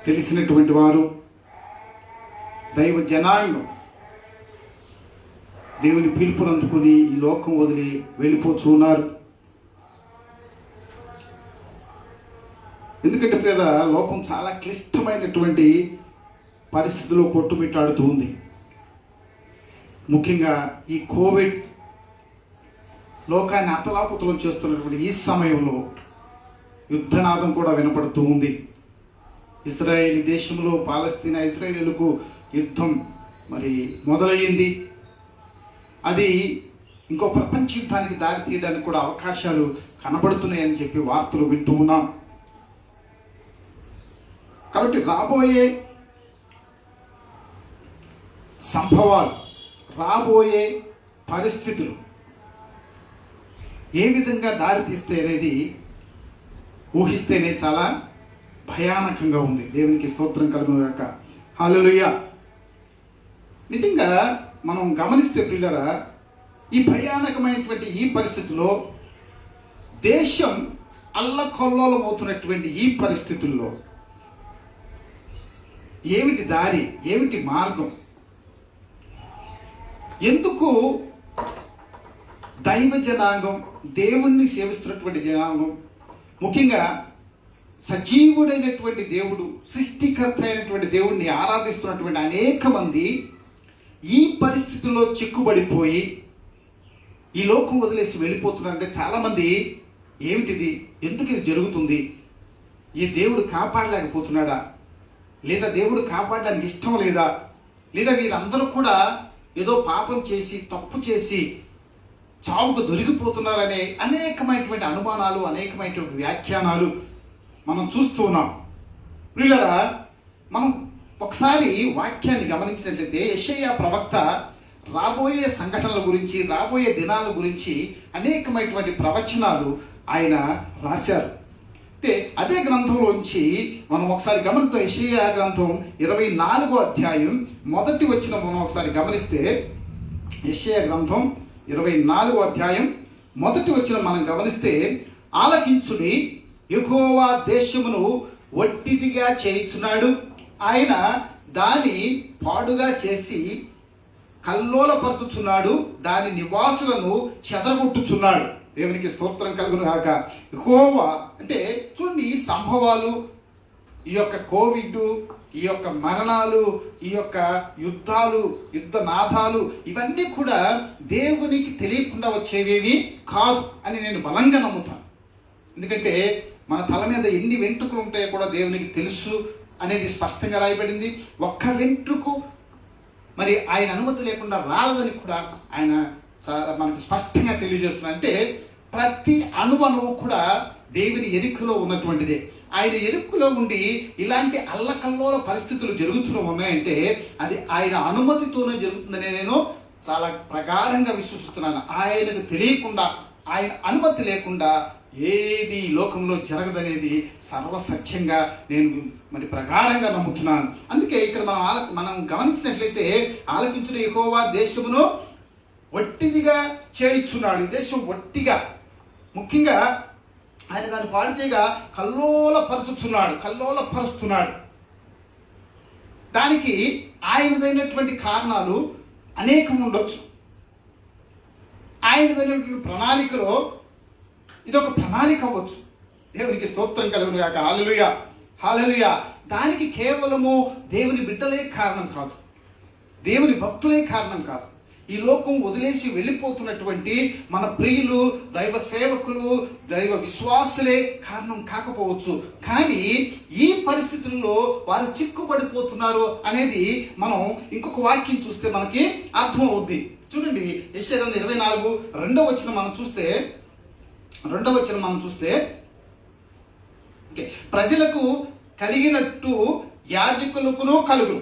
తెలిసినటువంటి వారు, దైవ జనాంగం దేవుని పిలుపును అందుకుని ఈ లోకం వదిలి వెళ్ళిపోతున్నారు. ఎందుకంటే ప్రియుల లోకం చాలా క్లిష్టమైనటువంటి పరిస్థితుల్లో కొట్టుమిట్టాడుతూ ఉంది. ముఖ్యంగా ఈ కోవిడ్ లోకాన్ని అతలాకుతలం చేస్తున్నటువంటి ఈ సమయంలో యుద్ధనాదం కూడా వినపడుతూ ఉంది. ఇజ్రాయేల్ దేశంలో పాలస్తీనా ఇజ్రాయేలుకు యుద్ధం మరి మొదలయ్యింది. అది ఇంకో ప్రపంచ యుద్ధానికి దారి తీయడానికి కూడా అవకాశాలు కనబడుతున్నాయని చెప్పి వార్తలు వింటూ ఉన్నాం. కాబట్టి రాబోయే సంభవాలు, రాబోయే పరిస్థితులు ఏ విధంగా దారి తీస్తే అనేది ఊహిస్తేనే చాలా భయానకంగా ఉంది. దేవునికి స్తోత్రం కలుగును గాక. హల్లెలూయా. నిజంగా మనం గమనిస్తే ప్రియులారా, ఈ భయానకమైనటువంటి ఈ పరిస్థితుల్లో దేశం అల్లకల్లోలం అవుతున్నటువంటి ఈ పరిస్థితుల్లో ఏమిటి దారి, ఏమిటి మార్గం? ఎందుకు దైవ జనాంగం, దేవుణ్ణి సేవిస్తున్నటువంటి జనాంగం, ముఖ్యంగా సజీవుడైనటువంటి దేవుడు, సృష్టికర్త అయినటువంటి దేవుడిని ఆరాధిస్తున్నటువంటి అనేక మంది ఈ పరిస్థితుల్లో చిక్కుబడిపోయి ఈ లోకం వదిలేసి వెళ్ళిపోతున్నారంటే చాలామంది ఏమిటిది, ఎందుకు ఇది జరుగుతుంది, ఈ దేవుడు కాపాడలేకపోతున్నాడా, లేదా దేవుడు కాపాడడానికి ఇష్టం లేదా, లేదా వీరందరూ కూడా ఏదో పాపం చేసి తప్పు చేసి చావుకు దొరికిపోతున్నారనే అనేకమైనటువంటి అనుమానాలు, అనేకమైనటువంటి వ్యాఖ్యానాలు మనం చూస్తూ ఉన్నాం. ప్రియులారా, మనం ఒకసారి వాక్యాన్ని గమనించినట్లయితే యెషయా ప్రవక్త రాబోయే సంఘటనల గురించి, రాబోయే దినాల గురించి అనేకమైనటువంటి ప్రవచనాలు ఆయన రాశారు. అంటే అదే గ్రంథంలోంచి మనం ఒకసారి గమనిద్దాం. యెషయా గ్రంథం 24వ అధ్యాయం మొదటి వచనం మనం ఒకసారి గమనిస్తే, యెషయా గ్రంథం 24వ అధ్యాయం మొదటి వచనం మనం గమనిస్తే, ఆలకించుడి, యెహోవా దేశమును వట్టిదిగా చేయుచున్నాడు, ఆయన దాని పాడుగా చేసి కల్లోలపరుచుచున్నాడు, దాని నివాసులను చెదరగొట్టుచున్నాడు. దేవునికి స్తోత్రం కలుగును గాక. యెహోవా అంటే చూడండి, ఈ సంభవాలు, ఈ యొక్క కోవిడ్, ఈ యొక్క మరణాలు, ఈ యొక్క యుద్ధాలు, యుద్ధ నాదాలు, ఇవన్నీ కూడా దేవునికి తెలియకుండా వచ్చేవేవి కాదు అని నేను బలంగా నమ్ముతాను. ఎందుకంటే మన తల మీద ఎన్ని వెంట్రుకలు ఉంటాయో కూడా దేవునికి తెలుసు అనేది స్పష్టంగా రాయబడింది. ఒక్క వెంట్రుకు మరి ఆయన అనుమతి లేకుండా రాలేదని కూడా ఆయన మనకి స్పష్టంగా తెలియజేస్తున్నారు. అంటే ప్రతి అణువణువు కూడా దేవుని ఎరుకలో ఉన్నటువంటిదే. ఆయన ఎరుకలో ఉండి ఇలాంటి అల్లకల్లోల పరిస్థితులు జరుగుతూ ఉన్నాయంటే అది ఆయన అనుమతితోనే జరుగుతుందని నేను చాలా ప్రగాఢంగా విశ్వసిస్తున్నాను. ఆయనకు తెలియకుండా, ఆయన అనుమతి లేకుండా ఏది లోకంలో జరగదనేది సర్వసత్యంగా నేను మరి ప్రగాఢంగా నమ్ముతున్నాను. అందుకే ఇక్కడ మనం గమనించినట్లయితే, ఆలకించిన యెహోవా దేశమును వట్టిదిగా చేయుచున్నాడు. ఈ దేశం వట్టిగా, ముఖ్యంగా ఆయన దాన్ని పాడు చేయగా కల్లోలపరుస్తున్నాడు. దానికి ఆయనదైనటువంటి కారణాలు అనేకం ఉండొచ్చు. ఆయనదైనటువంటి ప్రణాళికలో ఇదొక ప్రణాళిక అవ్వచ్చు. దేవునికి స్తోత్రం కలుగును గాక. హల్లెలూయా, హల్లెలూయా. దానికి కేవలము దేవుని బిడ్డలే కారణం కాదు, దేవుని భక్తులే కారణం కాదు. ఈ లోకం వదిలేసి వెళ్ళిపోతున్నటువంటి మన ప్రియులు, దైవ సేవకులు, దైవ విశ్వాసులే కారణం కాకపోవచ్చు. కానీ ఈ పరిస్థితుల్లో వారు చిక్కుబడిపోతున్నారు అనేది మనం ఇంకొక వాక్యం చూస్తే మనకి అర్థం అవుద్ది. చూడండి, యెషయా 24 రెండవ వచనం మనం చూస్తే ప్రజలకు కలిగినట్టు యాజకులకును కలుగును,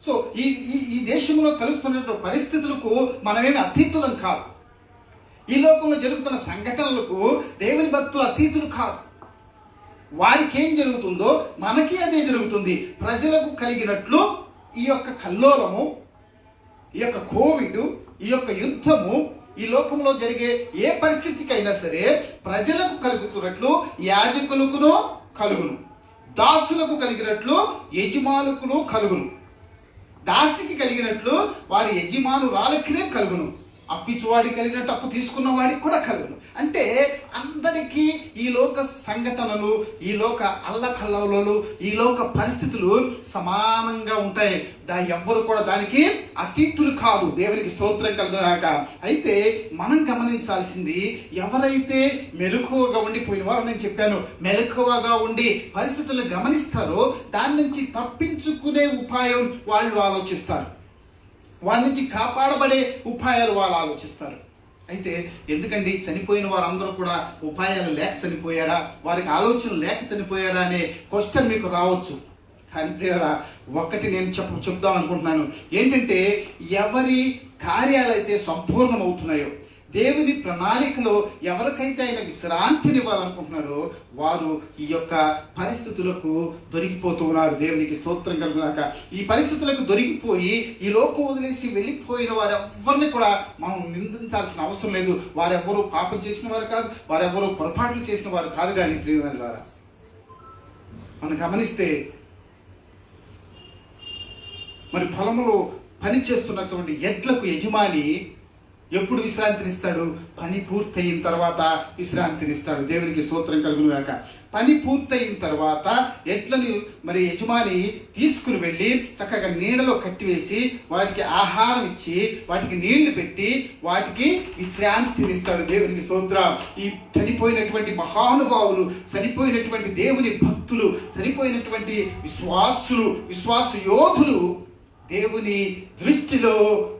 సో ఈ ఈ ఈ దేశంలో కలుగుతున్నటువంటి పరిస్థితులకు మనమేమి అతీతులం కాదు. ఈ లోకంలో జరుగుతున్న సంఘటనలకు దేవుని భక్తులు అతీతులు కాదు. వారికి ఏం జరుగుతుందో మనకి అదే జరుగుతుంది. ప్రజలకు కలిగినట్లు ఈ యొక్క కల్లోలము, ఈ యొక్క కోవిడ్, ఈ యొక్క యుద్ధము, ఈ లోకంలో జరిగే ఏ పరిస్థితికైనా సరే ప్రజలకు కలుగుతున్నట్లు యాజకులకును కలుగును, దాసులకు కలిగినట్లు యజమానుకును కలుగును, దాసికి కలిగినట్లు వారి యజమానురాలకినే కలుగును, అప్పిచువాడికి కలిగినట్టు అప్పు తీసుకున్న వాడికి కూడా కలుగును. అంటే అందరికీ ఈ లోక సంఘటనలు, ఈ లోక అల్లకల్లలు, ఈ లోక పరిస్థితులు సమానంగా ఉంటాయి. ఎవ్వరు కూడా దానికి అతీతులు కాదు. దేవునికి స్తోత్రం కలుగుగాక. అయితే మనం గమనించాల్సింది, ఎవరైతే మెలకువగా ఉండిపోయిన వారు, నేను చెప్పాను, మెలకువగా ఉండి పరిస్థితులను గమనిస్తారో దాని నుంచి తప్పించుకునే ఉపాయం వాళ్ళు ఆలోచిస్తారు, వారి నుంచి కాపాడబడే ఉపాయాలు వాళ్ళు ఆలోచిస్తారు. అయితే ఎందుకండి చనిపోయిన వారందరూ కూడా ఉపాయాలు లేక చనిపోయారా, వారికి ఆలోచనలు లేక చనిపోయారా అనే క్వశ్చన్ మీకు రావచ్చు. కానీ ప్రియరా, ఒక్కటి నేను చెప్దాం అనుకుంటున్నాను. ఏంటంటే, ఎవరి కార్యాలు అయితే సంపూర్ణమవుతున్నాయో, దేవుని ప్రణాళికలో ఎవరికైతే ఆయన విశ్రాంతినివ్వాలనుకుంటున్నారో వారు ఈ యొక్క పరిస్థితులకు దొరికిపోతూ ఉన్నారు. దేవునికి స్తోత్రం కలుగుగాక. ఈ పరిస్థితులకు దొరికిపోయి ఈ లోకం వదిలేసి వెళ్ళిపోయిన వారు ఎవరిని కూడా మనం నిందించాల్సిన అవసరం లేదు. వారెవ్వరూ పాపం చేసిన వారు కాదు, వారెవ్వరూ పొరపాట్లు చేసిన వారు కాదు. కానీ ప్రియమైనవారా, మనం గమనిస్తే మరి పొలంలో పని చేస్తున్నటువంటి ఎడ్లకు యజమాని ఎప్పుడు విశ్రాంతినిస్తాడు? పని పూర్తయిన తర్వాత విశ్రాంతినిస్తాడు. దేవునికి స్తోత్రం కలుగుగాక. పని పూర్తయిన తర్వాత ఎడ్లను మరి యజమాని తీసుకుని వెళ్ళి చక్కగా నీడలో కట్టివేసి వాటికి ఆహారం ఇచ్చి వాటికి నీళ్లు పెట్టి వాటికి విశ్రాంతినిస్తాడు. దేవునికి స్తోత్రం. ఈ చనిపోయినటువంటి మహానుభావులు, చనిపోయినటువంటి దేవుని భక్తులు, చనిపోయినటువంటి విశ్వాస యోధులు దేవుని దృష్టిలో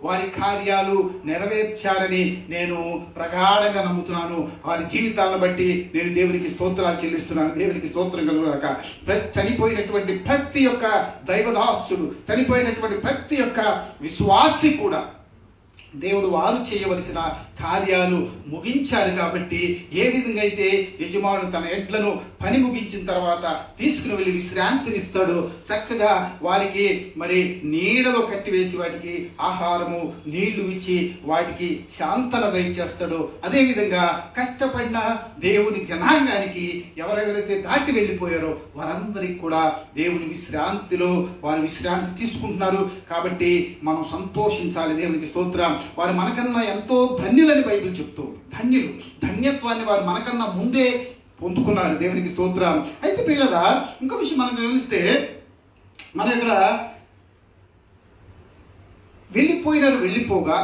వారి కార్యాలు నెరవేర్చారని నేను ప్రగాఢంగా నమ్ముతున్నాను. వారి జీవితాలను బట్టి నేను దేవునికి స్తోత్రాలు చెల్లిస్తున్నాను. దేవునికి స్తోత్రం కలుగుగాక. చనిపోయినటువంటి ప్రతి ఒక్క దైవదాసుడు, చనిపోయినటువంటి ప్రతి ఒక్క విశ్వాసి కూడా దేవుడు వారు చేయవలసిన కార్యాలు ముగించారు. కాబట్టి ఏ విధంగా అయితే యజమానుడు తన ఎడ్లను పని ముగించిన తర్వాత తీసుకుని వెళ్ళి విశ్రాంతినిస్తాడో, చక్కగా వారికి మరి నీడలో కట్టివేసి వాటికి ఆహారము, నీళ్లు ఇచ్చి వాటికి శాంతన దయచేస్తాడో, అదేవిధంగా కష్టపడిన దేవుని జనాంగానికి ఎవరెవరైతే దాటి వెళ్ళిపోయారో వారందరికీ కూడా దేవుని విశ్రాంతిలో వారు విశ్రాంతి తీసుకుంటున్నారు. కాబట్టి మనం సంతోషించాలి. దేవునికి స్తోత్రం. వారు మనకన్నా ఎంతో ధన్యులని బైబిల్ చెప్తూ, ధన్యత్వాన్ని వారు మనకన్నా ముందే పొందుకున్నారు. దేవునికి స్తోత్రం. అయితే పిల్లరా, ఇంకో విషయం మనం గమనిస్తే, మనం ఇక్కడ వెళ్ళిపోగా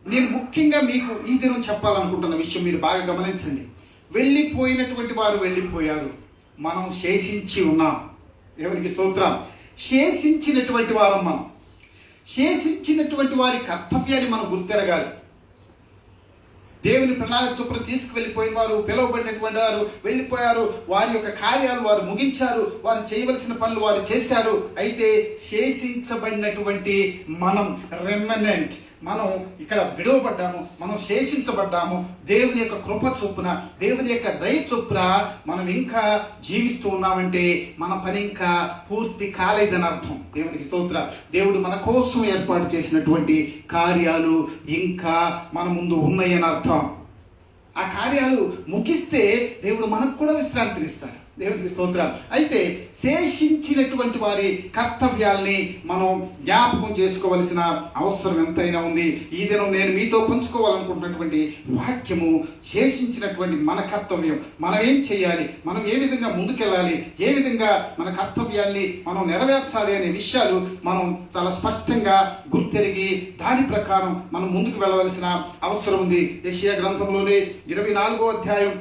నేను ముఖ్యంగా మీకు ఈ దినం చెప్పాలనుకుంటున్న విషయం మీరు బాగా గమనించండి. వెళ్ళిపోయినటువంటి వారు వెళ్ళిపోయారు, మనం శేషించి ఉన్నాం. దేవునికి స్తోత్రం. శేషించినటువంటి వారం మనం. శేషించినటువంటి వారి కర్తవ్యాన్ని మనం గుర్తెరగాలి. దేవుని ప్రణాళిక చొప్పున తీసుకువెళ్ళిపోయిన వారు, పిలువబడినటువంటి వారు వెళ్ళిపోయారు. వారి యొక్క కార్యాలు వారు ముగించారు, వారు చేయవలసిన పనులు వారు చేశారు. అయితే శేషించబడినటువంటి మనం, రెమనెంట్, మనం ఇక్కడ విడవబడ్డాము, మనం శేషించబడ్డాము. దేవుని యొక్క కృప చొప్పున, దేవుని యొక్క దయ చొప్పున మనం ఇంకా జీవిస్తూ ఉన్నామంటే మన పని ఇంకా పూర్తి కాలేదని అర్థం. దేవునికి స్తోత్రం. దేవుడు మన కోసం ఏర్పాటు చేసినటువంటి కార్యాలు ఇంకా మన ముందు ఉన్నాయని అర్థం. ఆ కార్యాలు ముగిస్తే దేవుడు మనకు కూడా విశ్రాంతినిస్తాడు. దేవునికి స్తోత్రం. అయితే శేషించినటువంటి వారి కర్తవ్యాల్ని మనం జ్ఞాపకం చేసుకోవలసిన అవసరం ఎంతైనా ఉంది. ఈ దినం నేను మీతో పంచుకోవాలనుకుంటున్నటువంటి వాక్యము శేషించినటువంటి మన కర్తవ్యం. మనం ఏం చేయాలి, మనం ఏ విధంగా ముందుకెళ్ళాలి, ఏ విధంగా మన కర్తవ్యాల్ని మనం నెరవేర్చాలి అనే విషయాలు మనం చాలా స్పష్టంగా గుర్తెరిగి దాని ప్రకారం మనం ముందుకు వెళ్ళవలసిన అవసరం ఉంది. యెషయా గ్రంథంలోనే 24వ అధ్యాయం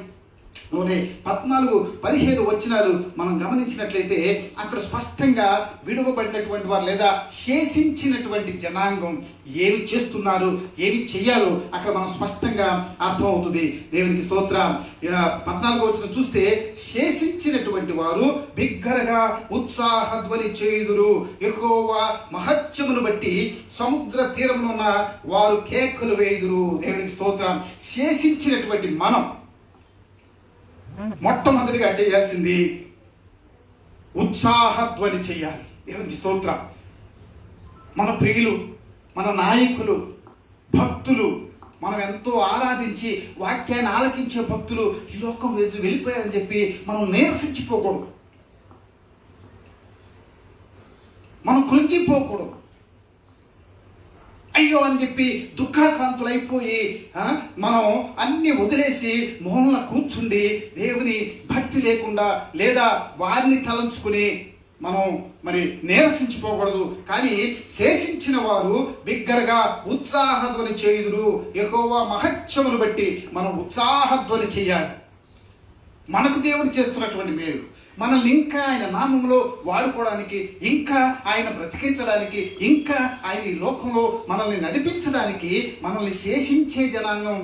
లోనే 14-15 వచనాలు మనం గమనించినట్లయితే అక్కడ స్పష్టంగా విడువబడినటువంటి వారు లేదా శేషించినటువంటి జనాంగం ఏమి చేస్తున్నారు, ఏమి చెయ్యాలో అక్కడ మనం స్పష్టంగా అర్థమవుతుంది. దేవునికి స్తోత్రం. 14వ వచనం చూస్తే, శేషించినటువంటి వారు బిగ్గరగా ఉత్సాహధ్వని చేయుదురు, యెహోవా మహత్యమును బట్టి సముద్ర తీరంలో ఉన్న వారు కేకలు వేయుదురు. దేవునికి స్తోత్రం. శేషించినటువంటి మనం మొట్టమొదటిగా చేయాల్సింది ఉత్సాహధ్వని చేయాలి. దేవునికి స్తోత్రం. మన ప్రియులు, మన నాయకులు, భక్తులు, మనం ఎంతో ఆరాధించి వాక్యాన్ని ఆలకించే భక్తులు ఈ లోకం వెళ్ళిపోయారని చెప్పి మనం నీరసించిపోకూడదు, మనం కృంగిపోకూడదు. అయ్యో అని చెప్పి దుఃఖాక్రాంతులైపోయి మనం అన్ని వదిలేసి మూలన కూర్చుండి దేవుని భక్తి లేకుండా లేదా వారిని తలంచుకుని మనం నీరసించిపోకూడదు. కానీ శేషించిన వారు బిగ్గరగా ఉత్సాహధ్వని చేయుదురు, యెహోవా మహత్యమును బట్టి మనం ఉత్సాహధ్వని చేయాలి. మనకు దేవుడు చేస్తున్నటువంటి మేలు, మనల్ని ఇంకా ఆయన నామంలో వాడుకోవడానికి, ఇంకా ఆయన బ్రతికించడానికి, ఇంకా ఆయన ఈ లోకంలో మనల్ని నడిపించడానికి, మనల్ని శేషించే జనాంగం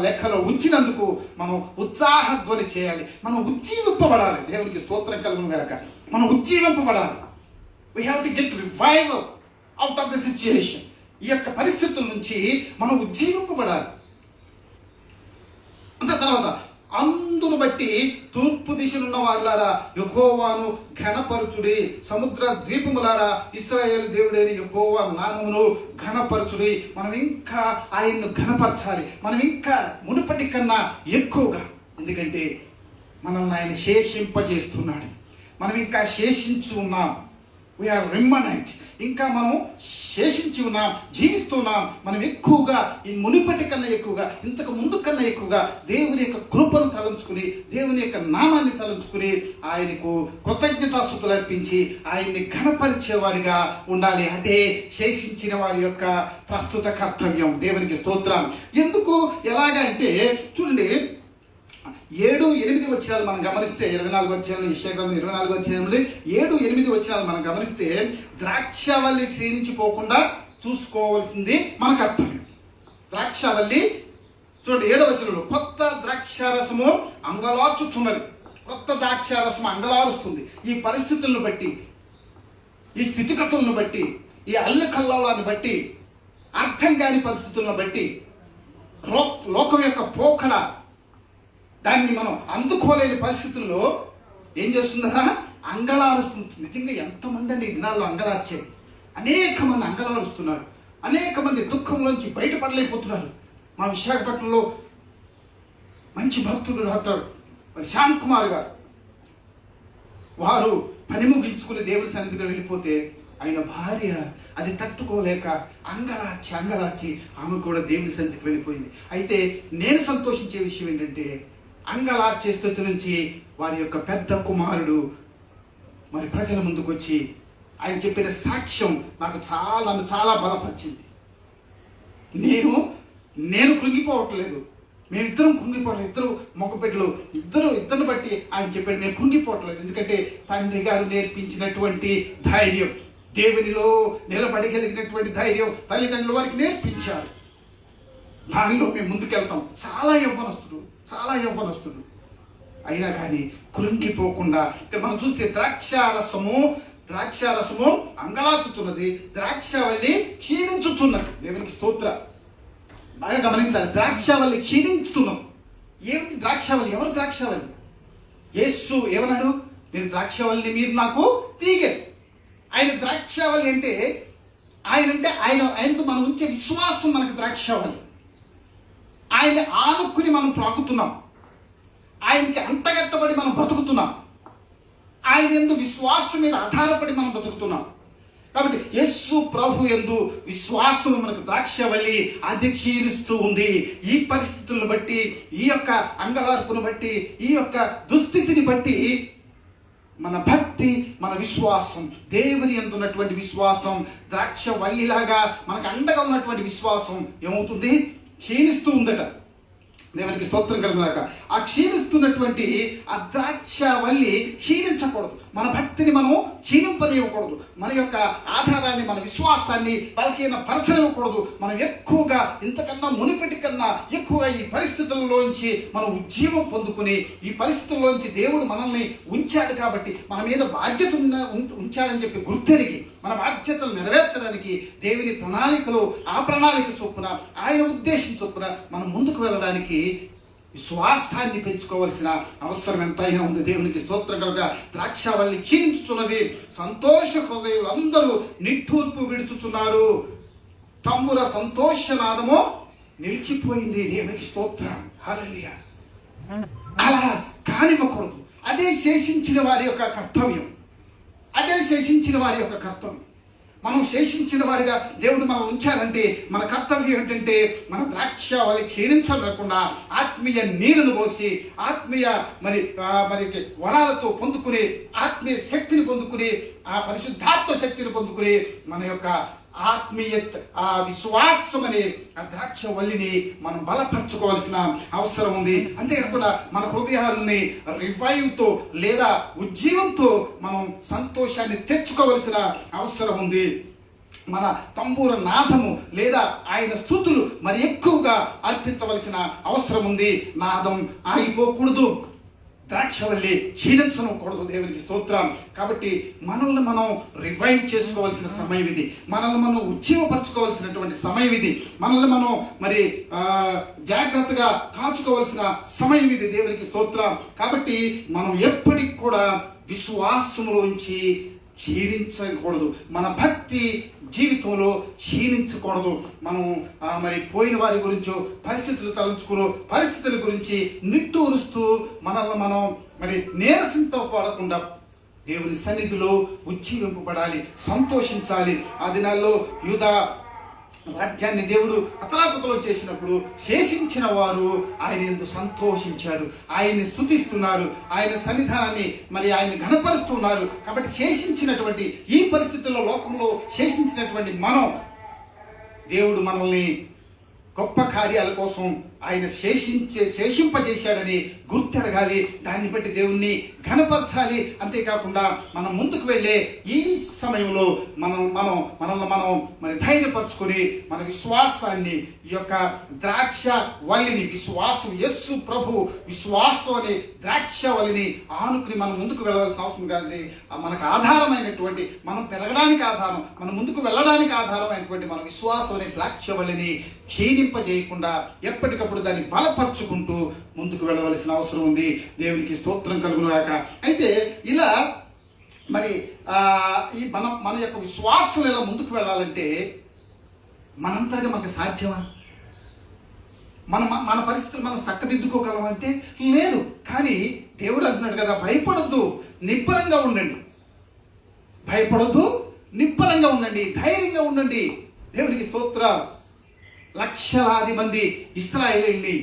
లెక్కలో ఉంచినందుకు మనం ఉత్సాహధ్వని చేయాలి. మనం ఉజ్జీవింపబడాలి. దేవునికి స్తోత్రం కలుగును గాక. మనం ఉజ్జీవింపబడాలి. We have to get revival out of the situation. ఈ యొక్క పరిస్థితుల నుంచి మనం ఉజ్జీవింపబడాలి. అంత తర్వాత, అందును బట్టి తూర్పు దిశనున్న వారులారా యెహోవాను ఘనపరచుడి, సముద్ర ద్వీపములారా ఇశ్రాయేలు దేవుడైన యెహోవా నామమును ఘనపరచుడి. మనం ఇంకా ఆయన్ను ఘనపరచాలి, మనం ఇంకా మునుపటి కన్నా ఎక్కువగా. ఎందుకంటే మనల్ని ఆయన శేషింపజేస్తున్నాడు. మనం ఇంకా శేషించి ఉన్నాం. We are remnant. ఇంకా మనం శేషించి ఉన్నాం, జీవిస్తున్నాం. మనం ఎక్కువగా, ఈ మునిపటి కన్నా ఎక్కువగా, ఇంతకు ముందు కన్నా ఎక్కువగా దేవుని యొక్క కృపను తలంచుకుని, దేవుని యొక్క నామాన్ని తలంచుకుని ఆయనకు కృతజ్ఞతాస్తుతులు అర్పించి ఆయన్ని ఘనపరిచేవారిగా ఉండాలి. అదే శేషించిన వారి యొక్క ప్రస్తుత కర్తవ్యం. దేవునికి స్తోత్రం. ఎందుకు ఎలాగంటే చూడండి, 7-8 వచనాలు మనం గమనిస్తే, 24 వచనాలు, యెషయా 24 వచనాలు, 7-8 వచనాలు మనం గమనిస్తే, ద్రాక్షవల్లి క్షీణించిపోకుండా చూసుకోవాల్సింది మన కర్తవ్యం. ద్రాక్షవల్లి చూడండి 7వ వచనంలో, కొత్త ద్రాక్షారసము అంగలార్చుచున్నది. కొత్త ద్రాక్షారసం అంగలారుస్తుంది. ఈ పరిస్థితులను బట్టి, ఈ స్థితిగతులను బట్టి, ఈ అల్లకల్లాలను బట్టి, అర్థం కాని పరిస్థితులను బట్టి, లోకం యొక్క పోకడ దాన్ని మనం అందుకోలేని పరిస్థితుల్లో ఏం చేస్తుందా? అంగలారుస్తుంది. నిజంగా ఎంతమంది అండి ఈ దినాల్లో అంగలార్చేది? అనేక మంది అంగలారుస్తున్నారు. అనేక మంది దుఃఖంలోంచి బయటపడలేకపోతున్నారు. మా విశాఖపట్నంలో మంచి భక్తుడు డాక్టర్ శ్యామ్ కుమార్ గారు, వారు పని ముగించుకుని దేవుడి సన్నిధిలో వెళ్ళిపోతే ఆయన భార్య అది తట్టుకోలేక అంగలార్చి ఆమె కూడా దేవుడి సన్నిధికి వెళ్ళిపోయింది. అయితే నేను సంతోషించే విషయం ఏంటంటే, అంగలార్చే స్థితి నుంచి వారి యొక్క పెద్ద కుమారుడు ప్రజల ముందుకు వచ్చి ఆయన చెప్పిన సాక్ష్యం నన్ను చాలా బలపరిచింది. నేను కృంగిపోవట్లేదు, మేమిద్దరం కృంగిపోవట్లేదు. ఇద్దరు మగబిడ్డలు ఇద్దరిని బట్టి ఆయన చెప్పాడు, నేను కృంగిపోవట్లేదు. ఎందుకంటే తండ్రి గారు నేర్పించినటువంటి ధైర్యం, దేవునిలో నిలబడగలిగినటువంటి ధైర్యం తల్లిదండ్రులు వారికి నేర్పించారు. దానిలో మేము ముందుకెళ్తాం. చాలా యవ్వనస్తుడు అయినా కానీ కృంగిపోకుండా. ఇక్కడ మనం చూస్తే ద్రాక్షారసము అంగలార్చుతున్నది, ద్రాక్షవల్లి క్షీణించుచున్నది. దేవునికి స్తోత్రం. బాగా గమనించాలి. ద్రాక్షవల్లి క్షీణించుతున్నది. ఏమిటి ద్రాక్షవల్లి? ఎవరు ద్రాక్షవల్లి? యేసు ఏమన్నాడు? నేను ద్రాక్షవల్లి, మీరు నాకు తీగె. ఆయన ద్రాక్షవల్లి అంటే ఆయనతో మనం ఉంచే విశ్వాసం మనకు ద్రాక్షవల్లి. ఆయన ఆనుకుని మనం ప్రాకుతున్నాం, ఆయనకి అంటగట్టబడి మనం బ్రతుకుతున్నాం, ఆయన యందు విశ్వాసం మీద ఆధారపడి మనం బ్రతుకుతున్నాం. కాబట్టి యేసు ప్రభు యందు విశ్వాసం మనకు ద్రాక్షవల్లి అది క్షీణిస్తూ ఉంది. ఈ పరిస్థితులను బట్టి, ఈ యొక్క అంగలార్పును బట్టి, ఈ యొక్క దుస్థితిని బట్టి మన భక్తి, మన విశ్వాసం, దేవుని యందు ఉన్నటువంటి విశ్వాసం, ద్రాక్షవల్లిలాగా మనకు అండగా ఉన్నటువంటి విశ్వాసం ఏమవుతుంది? క్షీణిస్తూ ఉందట. దేవునికి స్తోత్రం కలుగునాక. ఆ క్షీణిస్తున్నటువంటి ఆ ద్రాక్షవల్లి క్షీణించకూడదు. మన భక్తిని మనం క్షీణింపనివ్వకూడదు. మన యొక్క ఆధారాన్ని, మన విశ్వాసాన్ని బలహీనపరచనివ్వకూడదు. మనం ఎక్కువగా, ఇంతకన్నా మునిపటి కన్నా ఎక్కువగా ఈ పరిస్థితుల్లోంచి మనం ఉజ్జీవం పొందుకుని, ఈ పరిస్థితుల్లోంచి దేవుడు మనల్ని ఉంచాడు కాబట్టి, మన మీద బాధ్యత ఉంచాడని చెప్పి గుర్తెరిగి మన బాధ్యతలు నెరవేర్చడానికి దేవుని ప్రణాళికలో, ఆ ప్రణాళిక చొప్పున, ఆయన ఉద్దేశం చొప్పున మనం ముందుకు వెళ్ళడానికి విశ్వాసాన్ని పెంచుకోవాల్సిన అవసరం ఎంతైనా ఉంది. దేవునికి స్తోత్రం కలుగా. ద్రాక్షవల్లి క్షీణించుతున్నది, సంతోష హృదయులందరూ నిట్టూర్పు విడుచుతున్నారు, తంబుర సంతోషనాదము నిలిచిపోయింది. దేవునికి స్తోత్రం. హల్లెలూయా. అలా కానివ్వకూడదు. అదే శేషించిన వారి యొక్క కర్తవ్యం. అదే శేషించిన వారి యొక్క కర్తవ్యం. మనం శేషించిన వారిగా దేవుడు మనం ఉంచాలంటే మన కర్తవ్యం ఏంటంటే, మన ద్రాక్షవల్లి క్షీణించలేకుండా ఆత్మీయ నీరును పోసి, ఆత్మీయ మరి వరాలతో పొందుకుని, ఆత్మీయ శక్తిని పొందుకుని, ఆ పరిశుద్ధాత్మ శక్తిని పొందుకుని, మన యొక్క ఆత్మీయ ఆ విశ్వాసం అనే ఆ ద్రాక్షవల్లిని మనం బలపరచుకోవాల్సిన అవసరం ఉంది. అంతేకాకుండా మన హృదయాలని రివైవ్తో లేదా ఉజ్జీవంతో మనం సంతోషాన్ని తెచ్చుకోవలసిన అవసరం ఉంది. మన తంబూర నాదము లేదా ఆయన స్తుతులు మరి ఎక్కువగా అర్పించవలసిన అవసరం ఉంది. నాదం ఆగిపోకూడదు, ద్రాక్షవల్లి క్షీణించకూడదు. దేవునికి స్తోత్రం. కాబట్టి మనల్ని మనం రివైవ్ చేసుకోవాల్సిన సమయం ఇది. మనల్ని మనం ఉజ్జీవపరచుకోవాల్సినటువంటి సమయం ఇది. మనల్ని మనం మరి జాగ్రత్తగా కాచుకోవాల్సిన సమయం ఇది. దేవునికి స్తోత్రం. కాబట్టి మనం ఎప్పటికి కూడా విశ్వాసములోంచి క్షీణించకూడదు. మన భక్తి జీవితంలో క్షీణించకూడదు. మనం మరి పోయిన వారి గురించో, పరిస్థితులు తలంచుకుని పరిస్థితుల గురించి నిట్టూరుస్తూ మనల్ని మనం మరి నీరసింపబడకుండా దేవుని సన్నిధిలో ఉజ్జీవింపబడాలి, సంతోషించాలి. ఆ దినాల్లో యూదా రాజ్యాన్ని దేవుడు అతలాకుతలో చేసినప్పుడు శేషించిన వారు ఆయన యందు సంతోషించారు, ఆయన్ని స్తుతిస్తున్నారు, ఆయన సన్నిధానాన్ని మరి ఆయన ఘనపరుస్తున్నారు. కాబట్టి శేషించినటువంటి ఈ పరిస్థితుల్లో, లోకంలో శేషించినటువంటి మనం, దేవుడు మనల్ని గొప్ప కార్యాల కోసం ఆయన శేషింపజేశాడని గుర్తెరగాలి. దాన్ని బట్టి దేవుణ్ణి ఘనపరచాలి. అంతేకాకుండా మనం ముందుకు వెళ్ళే ఈ సమయంలో మనల్ని మనం మరి ధైర్యపరచుకొని మన విశ్వాసాన్ని, ఈ యొక్క ద్రాక్ష వల్లిని, విశ్వాసం, యేసు ప్రభు విశ్వాసం అనే ద్రాక్ష వల్లిని ఆనుకుని మనం ముందుకు వెళ్ళవలసిన అవసరం కాదు. మనకు ఆధారమైనటువంటి, మనం పెరగడానికి ఆధారం, మనం ముందుకు వెళ్ళడానికి ఆధారమైనటువంటి మన విశ్వాసం అనే ద్రాక్ష వల్లిని క్షీణింపజేయకుండా ఎప్పటికప్పుడు దాన్ని బలపరుచుకుంటూ ముందుకు వెళ్ళవలసిన అవసరం ఉంది. దేవునికి స్తోత్రం కలుగునుగాక. అయితే ఇలా మరి ఈ మన యొక్క విశ్వాసం ఎలా ముందుకు వెళ్ళాలంటే మనంతగా మనకు సాధ్యమా? మన పరిస్థితులు మనం చక్కదిద్దుకోగలమంటే లేదు. కానీ దేవుడు అంటున్నాడు కదా, భయపడొద్దు, నిబ్బరంగా ఉండండి. భయపడొద్దు, నిబ్బరంగా ఉండండి, ధైర్యంగా ఉండండి. దేవునికి స్తోత్రం. లక్షలాది మంది ఇశ్రాయేలీయుల్ని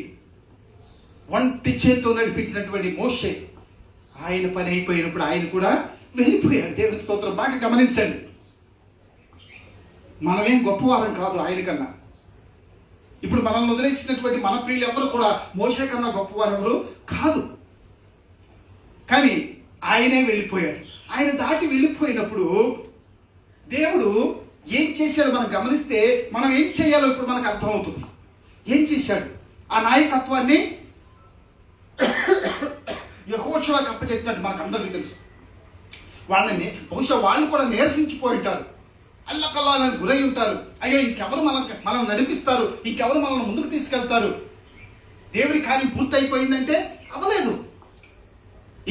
ఒంటి చేతితో నడిపించినటువంటి మోషే, ఆయన పని అయిపోయినప్పుడు ఆయన కూడా వెళ్ళిపోయాడు. దేవునికి స్తోత్రం. బాగా గమనించండి, మనమేం గొప్పవారం కాదు ఆయన కన్నా. ఇప్పుడు మనల్ని వదిలేసినటువంటి మన ప్రియులు ఎవరు కూడా మోషే కన్నా గొప్పవారు ఎవరు కాదు. కానీ ఆయనే వెళ్ళిపోయాడు. ఆయన దాటి వెళ్ళిపోయినప్పుడు దేవుడు ఏం చేశాడు మనం గమనిస్తే, మనం ఏం చేయాలో ఇప్పుడు మనకు అర్థమవుతుంది. ఏం చేశాడు? ఆ నాయకత్వాన్ని యెహోషువకు అప్పచెప్పినట్టు మనకు అందరికీ తెలుసు. వాళ్ళని బహుశా వాళ్ళు కూడా నీరసించిపోయి ఉంటారు, అల్లకల్లాలని గురై ఉంటారు. అయ్యో, ఇంకెవరు మనం నడిపిస్తారు, ఇంకెవరు మనల్ని ముందుకు తీసుకెళ్తారు? దేవుని కార్యం పూర్తి అయిపోయిందంటే అవ్వలేదు.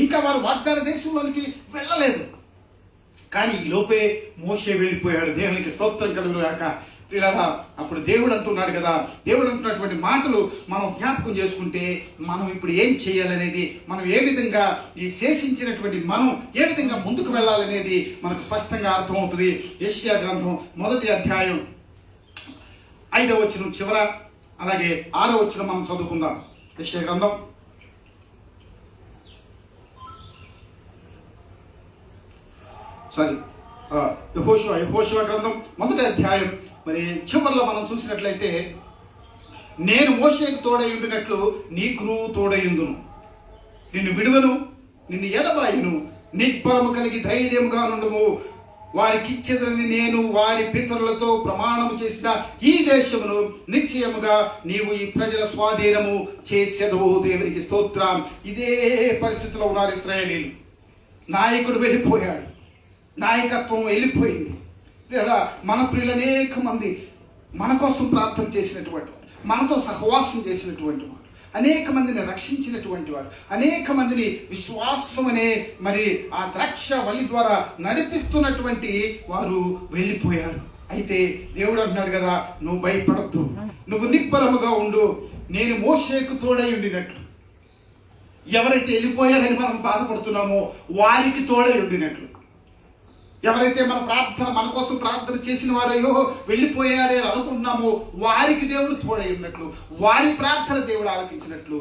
ఇంకా వారు వాగ్దాన దేశంలోనికి వెళ్ళలేదు. కానీ ఈ లోపే మోషే వెళ్ళిపోయాడు. దేవునికి స్తోత్రం కలుగుగాక. పిల్లరా, అప్పుడు దేవుడు అంటున్నాడు కదా, దేవుడు అంటున్నటువంటి మాటలు మనం జ్ఞాపకం చేసుకుంటే మనం ఇప్పుడు ఏం చేయాలనేది, మనం ఏ విధంగా ఈ శేషించినటువంటి మనం ఏ విధంగా ముందుకు వెళ్ళాలనేది మనకు స్పష్టంగా అర్థమవుతుంది. యెషయా గ్రంథం 1వ అధ్యాయం 5వ వచనం చివర, అలాగే 6వ వచనం మనం చదువుకుందాం. యెషయా గ్రంథం యెహోషువ గ్రంథం 1వ అధ్యాయం మరి చివరిలో మనం చూసినట్లయితే నేను మోషేకు తోడై ఉండినట్లు నీకును తోడై ఉందును, నిన్ను విడువను, నిన్ను ఎడబాయును, నిబ్బరము కలిగి ధైర్యముగా నుండుము. వారికి ఇచ్చేదని నేను వారి పితరులతో ప్రమాణము చేసిన ఈ దేశమును నిశ్చయముగా నీవు ఈ ప్రజల స్వాధీనము చేసేదవు. దేవునికి స్తోత్రం. ఇదే పరిస్థితిలో ఉన్నారు ఇశ్రాయేలీలు. నాయకుడు వెళ్ళిపోయాడు, నాయకత్వం వెళ్ళిపోయింది. లేదా మన ప్రియులు అనేక మంది మన కోసం ప్రార్థన చేసినటువంటి వారు, మనతో సహవాసం చేసినటువంటి వారు, అనేక మందిని రక్షించినటువంటి వారు, అనేక మందిని విశ్వాసం అనే మరి ఆ ద్రాక్ష వల్లి ద్వారా నడిపిస్తున్నటువంటి వారు వెళ్ళిపోయారు. అయితే దేవుడు అంటున్నాడు కదా, నువ్వు భయపడద్దు, నువ్వు నిబ్బరముగా ఉండు, నేను మోషేకు తోడై ఉండినట్లు. ఎవరైతే వెళ్ళిపోయారని మనం బాధపడుతున్నామో వారికి తోడై ఉండినట్లు, ఎవరైతే మన కోసం ప్రార్థన చేసిన వారు అయ్యో వెళ్ళిపోయారే అనుకుంటున్నామో వారికి దేవుడు తోడై ఉన్నట్లు, వారి ప్రార్థన దేవుడు ఆలకించినట్లు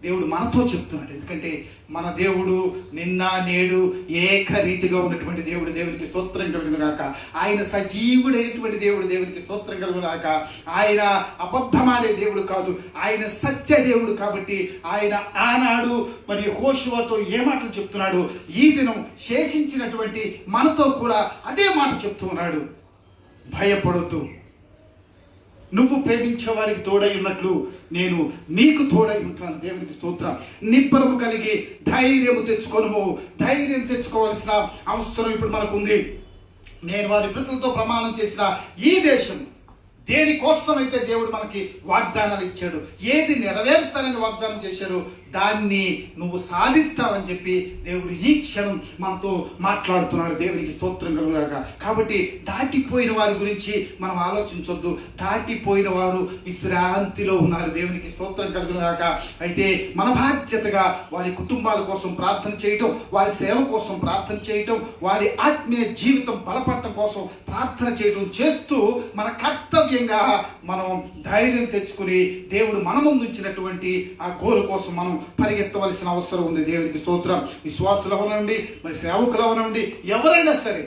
దేవుడు మనతో చెప్తున్నాడు. ఎందుకంటే మన దేవుడు నిన్న నేడు ఏకరీతిగా ఉన్నటువంటి దేవుడు. దేవునికి స్తోత్రం కలుగును గాక. ఆయన సజీవుడైనటువంటి దేవుడు. దేవునికి స్తోత్రం కలుగును గాక. ఆయన అబద్ధమాడే దేవుడు కాదు, ఆయన సత్య దేవుడు. కాబట్టి ఆయన ఆనాడు మరి యెహోషువతో ఏ మాటలు చెప్తున్నాడు, ఈ దినం శేషించినటువంటి మనతో కూడా అదే మాట చెప్తున్నాడు. భయపడొద్దు, నువ్వు ప్రేమించే వారికి తోడై ఉన్నట్లు నేను నీకు తోడై ఉంటాను. దేవునికి స్తోత్రం. నిబ్బరము కలిగి ధైర్యము తెచ్చుకొనుము. ధైర్యం తెచ్చుకోవాల్సిన అవసరం ఇప్పుడు మనకు ఉంది. నేను వారి పితరులతో ప్రమాణం చేసిన ఈ దేశం, దేనికోసం అయితే దేవుడు మనకి వాగ్దానాలు ఇచ్చాడు, ఏది నెరవేరుస్తానని వాగ్దానం చేశాడు, దాన్ని నువ్వు సాధిస్తావని చెప్పి దేవుడు ఈ క్షణం మనతో మాట్లాడుతున్నాడు. దేవునికి స్తోత్రం కలుగుగాక. కాబట్టి దాటిపోయిన వారి గురించి మనం ఆలోచించొద్దు. దాటిపోయిన వారు విశ్రాంతిలో ఉన్నారు. దేవునికి స్తోత్రం కలుగుగాక. అయితే మన బాధ్యతగా వారి కుటుంబాల కోసం ప్రార్థన చేయటం, వారి సేవ కోసం ప్రార్థన చేయటం, వారి ఆత్మీయ జీవితం బలపడటం కోసం ప్రార్థన చేయటం చేస్తూ మన కర్తవ్యంగా మనం ధైర్యం తెచ్చుకుని దేవుడు మన ముందు ఉంచినటువంటి ఆ గోలు కోసం మనం పరిగెత్తవలసిన అవసరం ఉంది. దేవునికి స్తోత్రం. విశ్వాసులు అవనండి, మరి సేవకులు అవనండి, ఎవరైనా సరే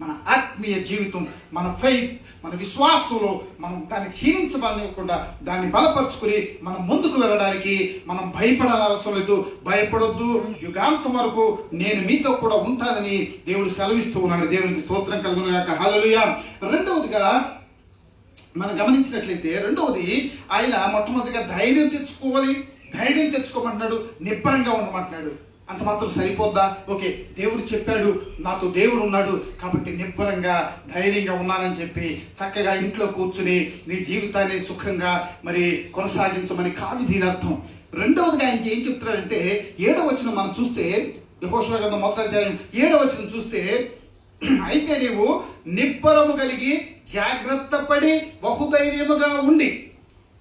మన ఆత్మీయ జీవితం, మన ఫెయిత్, మన విశ్వాసంలో మనం దాన్ని క్షీణించబడకుండా దాన్ని బలపరుచుకుని మనం ముందుకు వెళ్ళడానికి మనం భయపడాల్సిన అవసరం లేదు. భయపడొద్దు, యుగాంతం వరకు నేను మీతో కూడా ఉంటానని దేవుడు సెలవిస్తూ ఉన్నాడు. దేవునికి స్తోత్రం కలుగును గాక. హల్లెలూయా. రెండవదిగా మనం గమనించినట్లయితే, రెండవది ఆయన మొట్టమొదటిగా ధైర్యం తెచ్చుకోవాలి. ధైర్యం తెచ్చుకోమంటున్నాడు, నిబ్బరంగా ఉండమంటున్నాడు. అంత మాత్రం సరిపోద్దా? ఓకే, దేవుడు చెప్పాడు, నాతో దేవుడు ఉన్నాడు కాబట్టి నిబ్బరంగా ధైర్యంగా ఉన్నానని చెప్పి చక్కగా ఇంట్లో కూర్చుని నీ జీవితాన్ని సుఖంగా మరి కొనసాగించమని కాదు దీని అర్థం. రెండవదిగా ఆయనకి ఏం చెప్తున్నాడంటే, 7వ వచనం మనం చూస్తే, యెహోషువ గ్రంథం 1వ అధ్యాయం 7వ వచనం చూస్తే, అయితే నీవు నిబ్బరము కలిగి జాగ్రత్త పడి బహుధైర్యముగా ఉండి,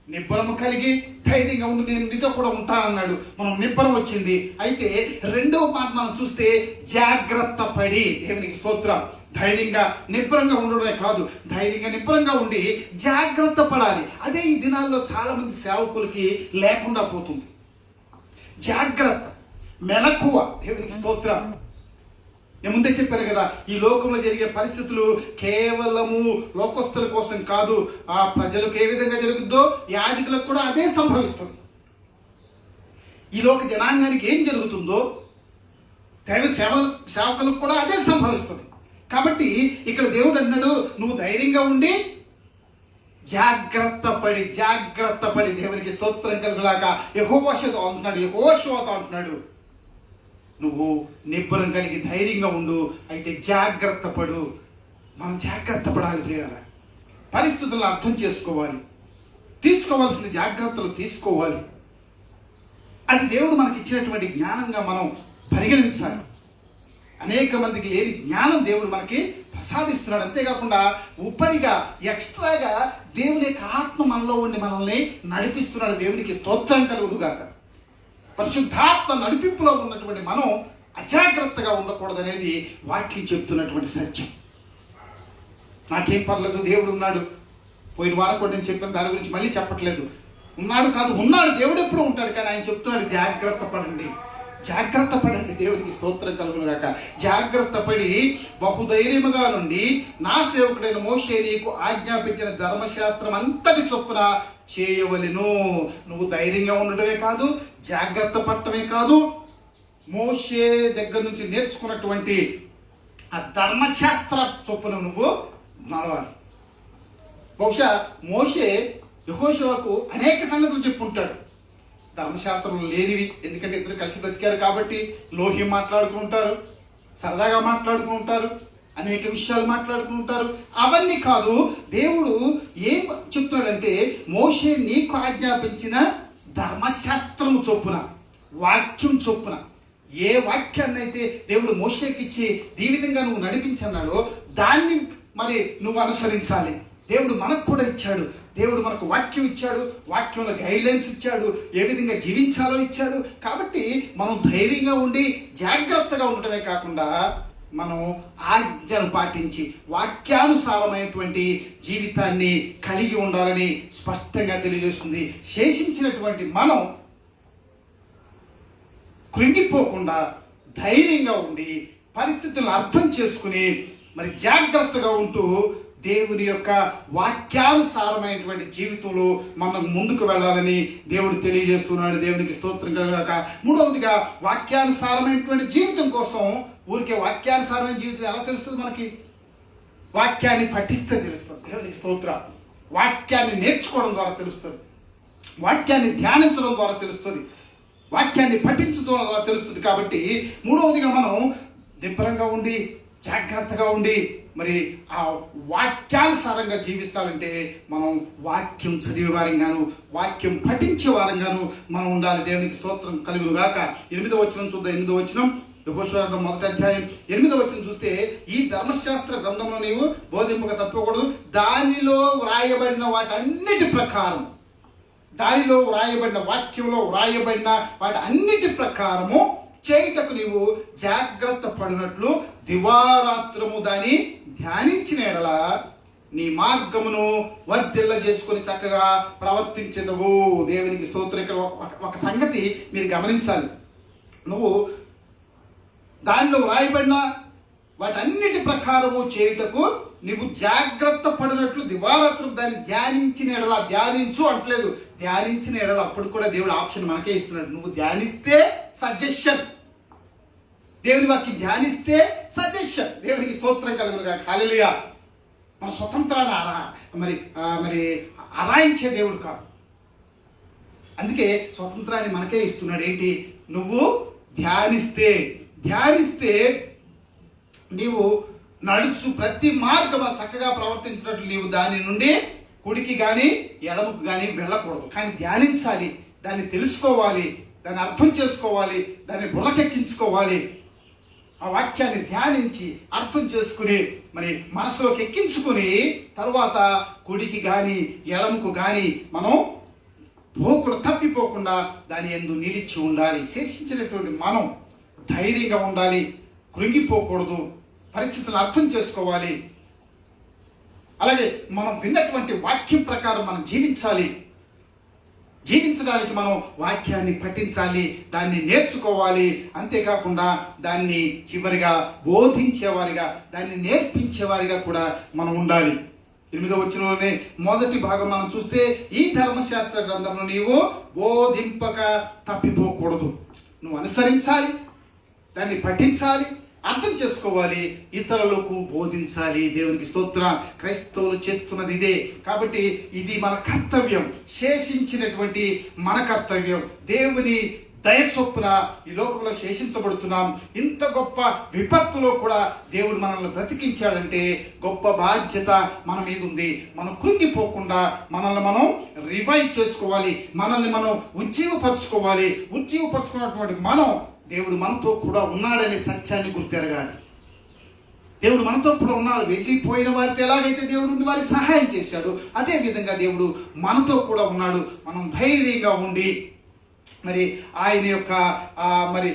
నిబ్బరము కలిగి ధైర్యంగా ఉండి నేను నీతో కూడా ఉంటానన్నాడు. మనం నిబ్బరం వచ్చింది. అయితే రెండవ మాట మనం చూస్తే జాగ్రత్త పడి. దేవునికి స్తోత్రం. ధైర్యంగా నిబ్బరంగా ఉండడమే కాదు, ధైర్యంగా నిబ్బరంగా ఉండి జాగ్రత్త పడాలి. అదే ఈ దినాల్లో చాలా మంది సేవకులకి లేకుండా పోతుంది. జాగ్రత్త, మెలకువ. దేవునికి స్తోత్రం. నేను ముందే చెప్పాను కదా, ఈ లోకంలో జరిగే పరిస్థితులు కేవలము లోకస్తుల కోసం కాదు, ఆ ప్రజలకు ఏ విధంగా జరుగుద్దో యాజకులకు కూడా అదే సంభవిస్తుంది. ఈ లోక జనాంగానికి ఏం జరుగుతుందో దైవ సేవకులకు కూడా అదే సంభవిస్తుంది. కాబట్టి ఇక్కడ దేవుడు అన్నాడు, నువ్వు ధైర్యంగా ఉండి జాగ్రత్త పడి. దేవునికి స్తోత్రం కలుగులాక. యెహోవాతో అంటున్నాడు, నువ్వు నిబ్బరం కలిగి ధైర్యంగా ఉండు, అయితే జాగ్రత్త పడు. మనం జాగ్రత్త పడాలి ప్రియాల. పరిస్థితులను అర్థం చేసుకోవాలి, తీసుకోవాల్సిన జాగ్రత్తలు తీసుకోవాలి. అది దేవుడు మనకి ఇచ్చినటువంటి జ్ఞానంగా మనం పరిగణించాలి. అనేక మందికి లేని జ్ఞానం దేవుడు మనకి ప్రసాదిస్తున్నాడు. అంతేకాకుండా ఉపరిగా ఎక్స్ట్రాగా దేవుని యొక్క ఆత్మ మనలో ఉండి మనల్ని నడిపిస్తున్నాడు. దేవునికి స్తోత్రం కలుగుగాక. పరిశుద్ధాత్మ నడిపింపులో ఉన్నటువంటి మనం అజాగ్రత్తగా ఉండకూడదనేది వాక్యం చెప్తున్నటువంటి సత్యం. నాకేం పర్లేదు, దేవుడు ఉన్నాడు. పోయిన వారం కూడా నేను చెప్పిన దాని గురించి మళ్ళీ చెప్పట్లేదు. ఉన్నాడు కాదు, ఉన్నాడు. దేవుడు ఎప్పుడు ఉంటాడు. కానీ ఆయన చెప్తున్నాడు, జాగ్రత్త పడండి, జాగ్రత్త పడండి. దేవునికి స్తోత్రం కలుగును గాక. జాగ్రత్త పడి బహుధైర్యముగా నుండి నా సేవకుడైన మోషే నీకు ఆజ్ఞాపించిన ధర్మశాస్త్రం అంతటి చొప్పున చేయవలెను. నువ్వు ధైర్యంగా ఉండటమే కాదు, జాగ్రత్త పడటమే కాదు, మోషే దగ్గర నుంచి నేర్చుకున్నటువంటి ఆ ధర్మశాస్త్ర చొప్పున నువ్వు నడవాలి. బహుశా మోషే యెహోషువకు అనేక సంగతులు చెప్పుంటాడు, ధర్మశాస్త్రంలో లేనివి. ఎందుకంటే ఇద్దరు కలిసి బ్రతికారు కాబట్టి లోహి మాట్లాడుకుంటారు, సరదాగా మాట్లాడుకుంటారు, అనేక విషయాలు మాట్లాడుకుంటారు. అవన్నీ కాదు, దేవుడు ఏం చెప్తున్నాడంటే మోషే నీకు ఆజ్ఞాపించిన ధర్మశాస్త్రము చొప్పున, వాక్యం చొప్పున, ఏ వాక్యాన్ని అయితే దేవుడు మోషేకి ఇచ్చి ఈ విధంగా నువ్వు నడిపించన్నాడో దాన్ని మరి నువ్వు అనుసరించాలి. దేవుడు మనకు కూడా ఇచ్చాడు, దేవుడు మనకు వాక్యం ఇచ్చాడు, వాక్యంలో గైడ్లైన్స్ ఇచ్చాడు, ఏ విధంగా జీవించాలో ఇచ్చాడు. కాబట్టి మనం ధైర్యంగా ఉండి జాగ్రత్తగా ఉండటమే కాకుండా మనం ఆజ్ఞను పాటించి వాక్యానుసారమైనటువంటి జీవితాన్ని కలిగి ఉండాలని స్పష్టంగా తెలియజేస్తుంది. శేషించినటువంటి మనం కృంగిపోకుండా ధైర్యంగా ఉండి పరిస్థితులను అర్థం చేసుకుని మరి జాగ్రత్తగా ఉంటూ దేవుని యొక్క వాక్యానుసారమైనటువంటి జీవితంలో మనం ముందుకు వెళ్ళాలని దేవుడు తెలియజేస్తున్నాడు. దేవునికి స్తోత్రం కలుగాక. మూడవదిగా వాక్యానుసారమైనటువంటి జీవితం కోసం, ఊరికే వాక్యానుసారమైన జీవితం ఎలా తెలుస్తుంది మనకి? వాక్యాన్ని పఠిస్తే తెలుస్తుంది. దేవునికి స్తోత్రం. వాక్యాన్ని నేర్చుకోవడం ద్వారా తెలుస్తుంది, వాక్యాన్ని ధ్యానించడం ద్వారా తెలుస్తుంది, వాక్యాన్ని పఠించడం ద్వారా తెలుస్తుంది. కాబట్టి మూడవదిగా మనం దిబ్బరంగా ఉండి జాగ్రత్తగా ఉండి మరి ఆ వాక్యానుసారంగా జీవిస్తాలంటే మనం వాక్యం చదివే వారంగాను, వాక్యం పఠించే వారంగాను మనం ఉండాలి. దేవునికి స్తోత్రం కలుగును గాక. 8వ వచనం చూద్దాం. 8వ వచనం, యెహోషువ 1వ అధ్యాయం 8వ వచనం చూస్తే, ఈ ధర్మశాస్త్ర గ్రంథంలో నీవు బోధింపక తప్పకూడదు, దానిలో వ్రాయబడిన వాటన్నిటి ప్రకారం, దానిలో వ్రాయబడిన వాక్యంలో వ్రాయబడిన వాటి అన్నిటి ప్రకారము చేయుటకు నీవు జాగ్రత్త పడినట్లు దివారాత్రము దాన్ని ధ్యానించిన ఎడల నీ మార్గమును వర్ధిల్ల చేసుకొని చక్కగా ప్రవర్తించదవు. దేవునికి స్తోత్రం. ఇక్కడ ఒక సంగతి మీరు గమనించాలి. నువ్వు దానిలో వ్రాయబడిన వాటన్నిటి ప్రకారము చేయుటకు నీవు జాగ్రత్త పడినట్లు దివారాత్రం దాన్ని ధ్యానించిన ఎడల, ధ్యానించు అంటలేదు, ధ్యానించిన ఎడల. అప్పుడు కూడా దేవుడు ఆప్షన్ మనకే ఇస్తున్నాడు. నువ్వు ధ్యానిస్తే సజెషన్, దేవుని వాక్యం ధ్యానిస్తే సజెషన్. దేవునికి స్తోత్రం కలుగునుగా. హల్లెలూయా. మన స్వతంత్రాన్ని మరి అరాయించే దేవుడు కాదు. అందుకే స్వతంత్రాన్ని మనకే ఇస్తున్నాడు. ఏంటి? నువ్వు ధ్యానిస్తే నీవు నడుచు ప్రతి మార్గం చక్కగా ప్రవర్తించినట్లు నీవు దాని నుండి కుడికి కానీ ఎడమకు కానీ వెళ్ళకూడదు. కానీ ధ్యానించాలి, దాన్ని తెలుసుకోవాలి, దాన్ని అర్థం చేసుకోవాలి, దాన్ని బుర్రకెక్కించుకోవాలి. ఆ వాక్యాన్ని ధ్యానించి అర్థం చేసుకుని మరి మనసులోకి ఎక్కించుకుని తర్వాత కుడికి కానీ ఎడమకు కానీ మనం తప్పిపోకుండా దాని యందు నిలిచి ఉండాలి. శేషించినటువంటి మనం ధైర్యంగా ఉండాలి, కృంగిపోకూడదు, పరిస్థితులను అర్థం చేసుకోవాలి. అలాగే మనం విన్నటువంటి వాక్యం ప్రకారం మనం జీవించడానికి మనం వాక్యాన్ని పఠించాలి, దాన్ని నేర్చుకోవాలి. అంతేకాకుండా దాన్ని చివరిగా బోధించేవారిగా, దాన్ని నేర్పించేవారిగా కూడా మనం ఉండాలి. 8వ వచనంలోనే మొదటి భాగం మనం చూస్తే, ఈ ధర్మశాస్త్ర గ్రంథంలో నీవు బోధింపక తప్పిపోకూడదు. నువ్వు అనుసరించాలి, దాన్ని పఠించాలి, అర్థం చేసుకోవాలి, ఇతరులకు బోధించాలి. దేవునికి స్తోత్రం. క్రైస్తవులు చేస్తున్నది ఇదే. కాబట్టి ఇది మన కర్తవ్యం, శేషించినటువంటి మన కర్తవ్యం. దేవుని దయ చొప్పున ఈ లోకంలో శేషించబడుతున్నాం. ఇంత గొప్ప విపత్తులో కూడా దేవుడు మనల్ని బ్రతికించాడంటే గొప్ప బాధ్యత మన మీద ఉంది. మనం కృంగిపోకుండా మనల్ని మనం రివైవ్ చేసుకోవాలి, మనల్ని మనం ఉజ్జీవపరచుకోవాలి. ఉజ్జీవపరచుకున్నటువంటి మనం దేవుడు మనతో కూడా ఉన్నాడనే సత్యాన్ని గుర్తెరగాలి. దేవుడు మనతో కూడా ఉన్నారు. వెళ్ళిపోయిన వారికి ఎలాగైతే దేవుడు వారికి సహాయం చేశాడు, అదే విధంగా దేవుడు మనతో కూడా ఉన్నాడు. మనం ధైర్యంగా ఉండి మరి ఆయన యొక్క మరి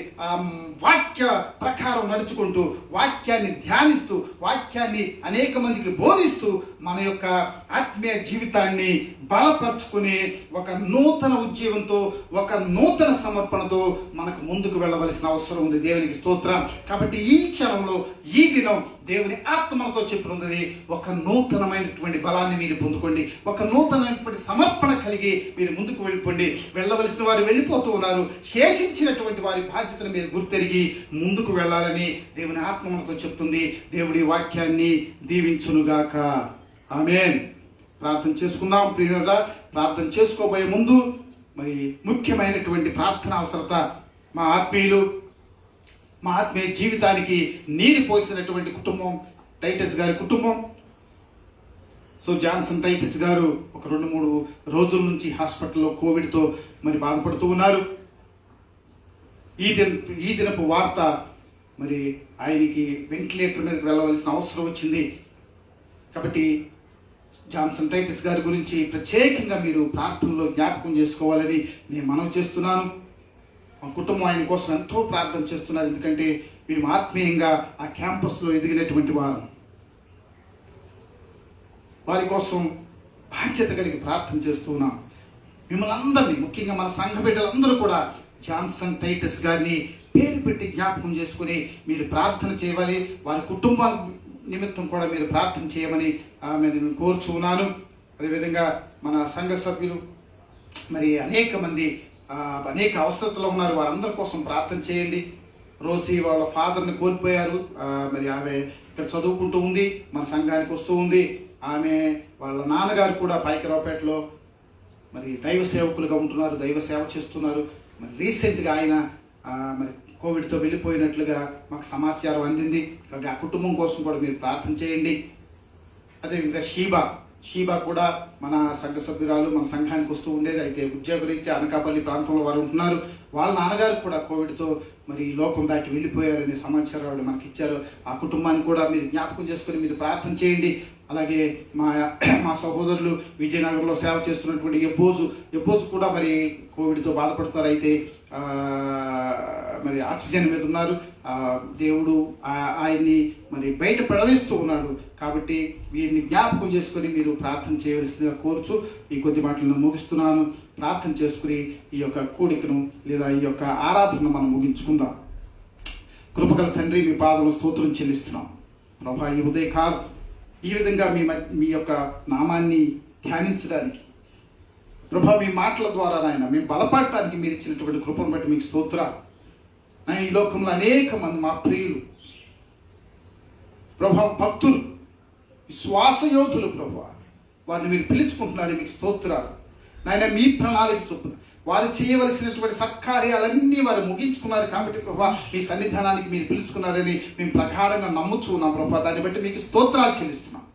వాక్య ప్రకారం నడుచుకుంటూ, వాక్యాన్ని ధ్యానిస్తూ, వాక్యాన్ని అనేక మందికి బోధిస్తూ మన యొక్క ఆత్మీయ జీవితాన్ని బలపరుచుకుని ఒక నూతన ఉద్యోగంతో, ఒక నూతన సమర్పణతో మనకు ముందుకు వెళ్ళవలసిన అవసరం ఉంది. దేవునికి స్తోత్రం. కాబట్టి ఈ క్షణంలో, ఈ దినం దేవుని ఆత్మ మనతో చెప్పున్నది, ఒక నూతనమైనటువంటి బలాన్ని మీరు పొందుకోండి, ఒక నూతనమైనటువంటి సమర్పణ కలిగి మీరు ముందుకు వెళ్ళిపోండి. వెళ్ళవలసిన వారు వెళ్ళిపోతూ ఉన్నారు. శేషించినటువంటి వారి బాధ్యతను మీరు గుర్తెరిగి ముందుకు వెళ్ళాలని దేవుని ఆత్మ మనతో చెప్తుంది. దేవుడి వాక్యాన్ని దీవించునుగాక. ఆమేన్. ప్రార్థన చేసుకుందాం. ప్రియులారా, ప్రార్థన చేసుకోబోయే ముందు మరి ముఖ్యమైనటువంటి ప్రార్థన అవసరత. మా ఆత్మీయ జీవితానికి నీరు పోసినటువంటి కుటుంబం టైటస్ గారి కుటుంబం. సో జాన్సన్ టైటస్ గారు ఒక 2-3 రోజుల నుంచి హాస్పిటల్లో కోవిడ్తో మరి బాధపడుతూ ఉన్నారు. ఈ దినపు వార్త, మరి ఆయనకి వెంటిలేటర్ మీదకి వెళ్ళవలసిన అవసరం వచ్చింది. కాబట్టి జాన్సన్ టైటస్ గారి గురించి ప్రత్యేకంగా మీరు ప్రార్థనలో జ్ఞాపకం చేసుకోవాలని నేను మనవి చేస్తున్నాను. మా కుటుంబం ఆయన కోసం ఎంతో ప్రార్థన చేస్తున్నారు. ఎందుకంటే మేము ఆత్మీయంగా ఆ క్యాంపస్లో ఎదిగినటువంటి వారు. వారి కోసం బాధ్యత కలిగి ప్రార్థన చేస్తున్నాం. మిమ్మల్ని అందరినీ, ముఖ్యంగా మన సంఘ బిడ్డలందరూ కూడా జాన్సన్ టైటస్ గారిని పేరు పెట్టి జ్ఞాపకం చేసుకుని మీరు ప్రార్థన చేయాలి. వారి కుటుంబాల నిమిత్తం కూడా మీరు ప్రార్థన చేయమని నేను కోరుచున్నాను. అదేవిధంగా మన సంఘ సభ్యులు మరి అనేక మంది అనేక అవసరతలో ఉన్నారు. వారందరి కోసం ప్రార్థన చేయండి. రోసి వాళ్ళ ఫాదర్ని కోల్పోయారు. మరి ఆమె ఇక్కడ చదువుకుంటూ ఉంది, మన సంఘానికి వస్తూ ఉంది. ఆమె వాళ్ళ నాన్నగారు కూడా పాయకరావుపేటలో మరి దైవ సేవకులుగా ఉంటున్నారు, దైవ సేవ చేస్తున్నారు. మరి రీసెంట్గా ఆయన మరి కోవిడ్తో వెళ్ళిపోయినట్లుగా మాకు సమాచారం అందింది. కాబట్టి ఆ కుటుంబం కోసం కూడా మీరు ప్రార్థన చేయండి. అదేవిధంగా షీబా కూడా మన సంఘ సభ్యురాలు, మన సంఘానికి వస్తూ ఉండేది. అయితే ఉద్యోగరీత్యా అనకాపల్లి ప్రాంతంలో వారు ఉంటున్నారు. వాళ్ళ నాన్నగారు కూడా కోవిడ్తో మరి లోకం దాటి వెళ్ళిపోయారనే సమాచారం వాళ్ళు మనకి ఇచ్చారు. ఆ కుటుంబాన్ని కూడా మీరు జ్ఞాపకం చేసుకొని మీరు ప్రార్థన చేయండి. అలాగే మా సహోదరులు విజయనగరంలో సేవ చేస్తున్నటువంటి ఎబ్బోజు కూడా మరి కోవిడ్తో బాధపడుతున్నారు. అయితే మరి ఆక్సిజన్ మీద ఉన్నారు. దేవుడు ఆయన్ని మరి బయట పడవేస్తూ ఉన్నాడు. కాబట్టి వీరిని జ్ఞాపకం చేసుకొని మీరు ప్రార్థన చేయవలసిందిగా కోరుచు ఈ కొద్ది మాటలను ముగిస్తున్నాను. ప్రార్థన చేసుకుని ఈ యొక్క కూడికను లేదా ఈ యొక్క ఆరాధనను మనం ముగించుకుందాం. కృపగల తండ్రి, మీ పాదము స్తోత్రం చెల్లిస్తున్నాం. ప్రభా, ఈ ఉదయకాలం ఈ విధంగా మీ యొక్క నామాన్ని ధ్యానించడానికి, ప్రభా, మీ మాటల ద్వారా నాయన మేము బలపడటానికి మీరు ఇచ్చినటువంటి కృపను బట్టి మీకు స్తోత్రాలు. ఈ లోకంలో అనేక మంది మా ప్రియులు ప్రభా, భక్తులు, విశ్వాసయోధులు ప్రభా, వారిని మీరు పిలుచుకుంటున్నారు. మీకు స్తోత్రాలు నాయన. మీ ప్రణాళిక చొప్పున వారు చేయవలసినటువంటి సత్కార్యాలన్నీ వారు ముగించుకున్నారు. కాబట్టి ప్రభా, మీ సన్నిధానానికి మీరు పిలుచుకున్నారని మేము ప్రగాఢంగా నమ్ముచున్నాం ప్రభా. దాన్ని బట్టి మీకు స్తోత్రాలు చెల్లిస్తున్నాం.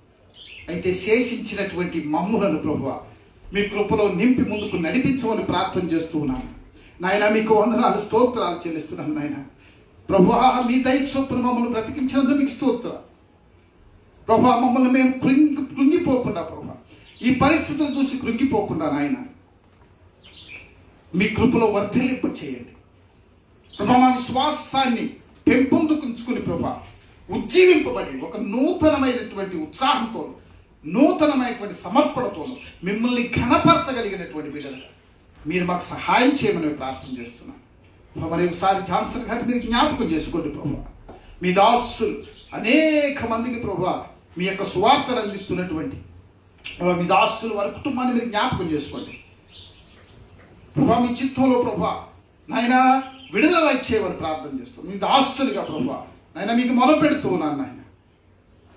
అయితే శేషించినటువంటి మమ్ములను ప్రభా మీ కృపలో నింపి ముందుకు నడిపించమని ప్రార్థన చేస్తూ ఉన్నాను నాయన. మీకు వందనాలు, స్తోత్రాలు చెల్లిస్తున్నాను నాయన. ప్రభా, మీ దయ చొప్పున మమ్మల్ని బ్రతికించినందుకు మీకు స్తోత్రాలు ప్రభా. మమ్మల్ని మేము కృంగిపోకుండా ప్రభా, ఈ పరిస్థితులు చూసి కృంగిపోకుండా నాయన మీ కృపలో వర్ధిల్లింప చేయండి ప్రభా. మా విశ్వాసాన్ని పెంపొందుకుంచుకుని ప్రభా, ఉజ్జీవింపబడి ఒక నూతనమైనటువంటి ఉత్సాహంతో, నూతనమైనటువంటి సమర్పణతో మిమ్మల్ని ఘనపరచగలిగినటువంటి బిడ్డలు మీరు మాకు సహాయం చేయమని ప్రార్థన చేస్తున్నాను. మరి ఒకసారి జాన్సన్ గారిని మీరు జ్ఞాపకం చేసుకోండి ప్రభా. మీ దాసులు అనేక మందికి ప్రభా మీ యొక్క సువార్తను అందిస్తున్నటువంటి ప్రభా మీ దాసులు, వారి కుటుంబాన్ని మీరు జ్ఞాపకం చేసుకోండి ప్రభా. మీ చిత్తంలో ప్రభా నాయన విడుదల ఇచ్చేవారు ప్రార్థన చేస్తూ మీ దాసులుగా ప్రభా నాయన మీకు మొదలుపెడుతూ ఉన్నాను నాయన.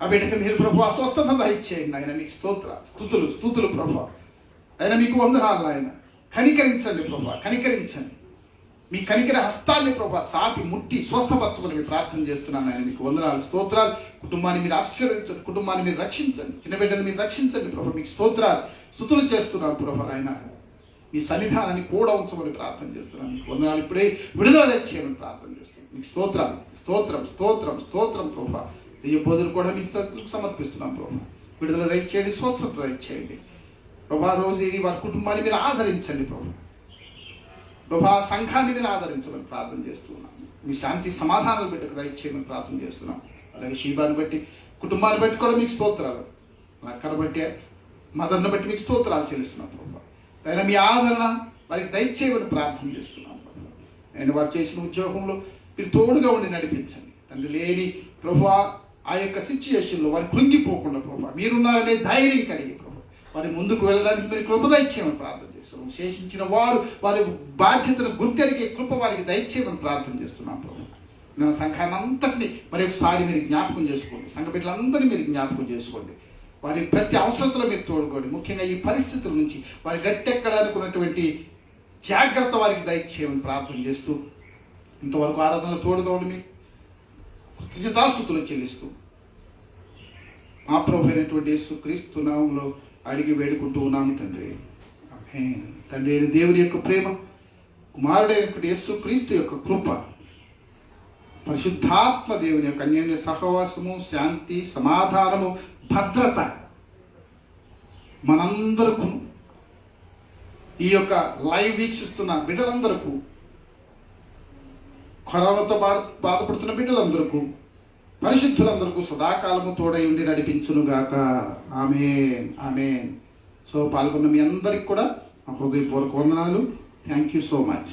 ఆ బిడ్డకి మీరు ప్రభా స్వస్థత దయచేయండి నాయన. మీకు స్తుతులు ప్రభా. ఆయన మీకు వందనాలు నాయన. కనికరించండి ప్రభా, కనికరించండి. మీ కనికర హస్తాన్ని ప్రభా చాపి ముట్టి స్వస్థపరచమని మీరు ప్రార్థన చేస్తున్నాను ఆయన. మీకు వందనాలు, స్తోత్రాలు. కుటుంబాన్ని మీరు ఆశీర్వదించండి, కుటుంబాన్ని మీరు రక్షించండి, చిన్న బిడ్డను మీరు రక్షించండి ప్రభా. మీకు స్తోత్రాలు, స్తుతులు చేస్తున్నాను ప్రభా. ఆయన మీ సన్నిధానాన్ని కూడా ఉంచమని ప్రార్థన చేస్తున్నాను. మీకు వందనాలు. ఇప్పుడే విడుదల తెచ్చేయమని ప్రార్థన చేస్తున్నాను. మీకు స్తోత్రాలు, స్తోత్రం ప్రభా. ఈ బోధులు కూడా మీ స్తోత్రాలకు సమర్పిస్తున్నాం ప్రభా. విడుదల దయచేయండి, స్వస్థత దయచేయండి ప్రభా. రోజు వారి కుటుంబాన్ని మీరు ఆదరించండి ప్రభా. ప్రభా సంఘాన్ని మీరు ఆదరించమని ప్రార్థన చేస్తున్నాం. మీ శాంతి సమాధానాలు బిడ్డకు దయచేయమని ప్రార్థన చేస్తున్నాం. అలాగే షీబాని బట్టి, కుటుంబాన్ని బట్టి కూడా మీకు స్తోత్రాలు, అక్కను బట్టి, మదర్ను బట్టి మీకు స్తోత్రాలు చెల్లిస్తున్నాం ప్రభా. అయినా మీ ఆదరణ వారికి దయచేయమని ప్రార్థన చేస్తున్నాం. నేను వారు చేసిన ఉద్యోగంలో మీరు తోడుగా ఉండి నడిపించండి తండ్రి. లేని ప్రభా ఆ యొక్క సిచ్యుయేషన్లో వారు కృంగిపోకుండా ప్రభా మీరున్నారనే ధైర్యం కలిగి ప్రభా వారి ముందుకు వెళ్ళడానికి మీరు కృప దయచేయమని ప్రార్థన చేస్తున్నాం. శేషించిన వారి బాధ్యతను గుర్తెరిగే కృప వారికి దయచేయమని ప్రార్థన చేస్తున్నాం ప్రభా. నేను సంఘాన్ని అంతటినీ మరి ఒకసారి మీరు జ్ఞాపకం చేసుకోండి. సంఘ బిడ్డలందరినీ మీరు జ్ఞాపకం చేసుకోండి. వారి ప్రతి అవసరతలో మీరు తోడుకోండి. ముఖ్యంగా ఈ పరిస్థితుల నుంచి వారి గట్టెక్కడానికి ఉన్నటువంటి జాగ్రత్త వారికి దయచేయమని ప్రార్థన చేస్తూ ఇంతవరకు ఆరాధనలో తోడుగా ఉండి మీకు కృతజ్ఞతాస్తుతులు చెల్లిస్తూ మా ప్రభు అయినటువంటి యేసుక్రీస్తు నామములో అడిగి వేడుకుంటూ ఉన్నాము తండ్రి. ఆమేన్. తండ్రి అయిన దేవుని యొక్క ప్రేమ, కుమారుడైనటువంటి యేసుక్రీస్తు యొక్క కృప, పరిశుద్ధాత్మ దేవుని యొక్క అన్యోన్య సహవాసము, శాంతి, సమాధానము, భద్రత మనందరకు, ఈ యొక్క లైవ్ వీక్షిస్తున్న బిడ్డలందరకు, కరోనాతో బాధపడుతున్న బిడ్డలందరకు, పరిశుద్ధులందరకు సదాకాలము తోడై ఉండి నడిపించునుగాక. ఆమేన్, ఆమేన్. సో పాల్గొన్న మీ అందరికి కూడా హృదయపూర్వక వందనాలు. Thank you so much.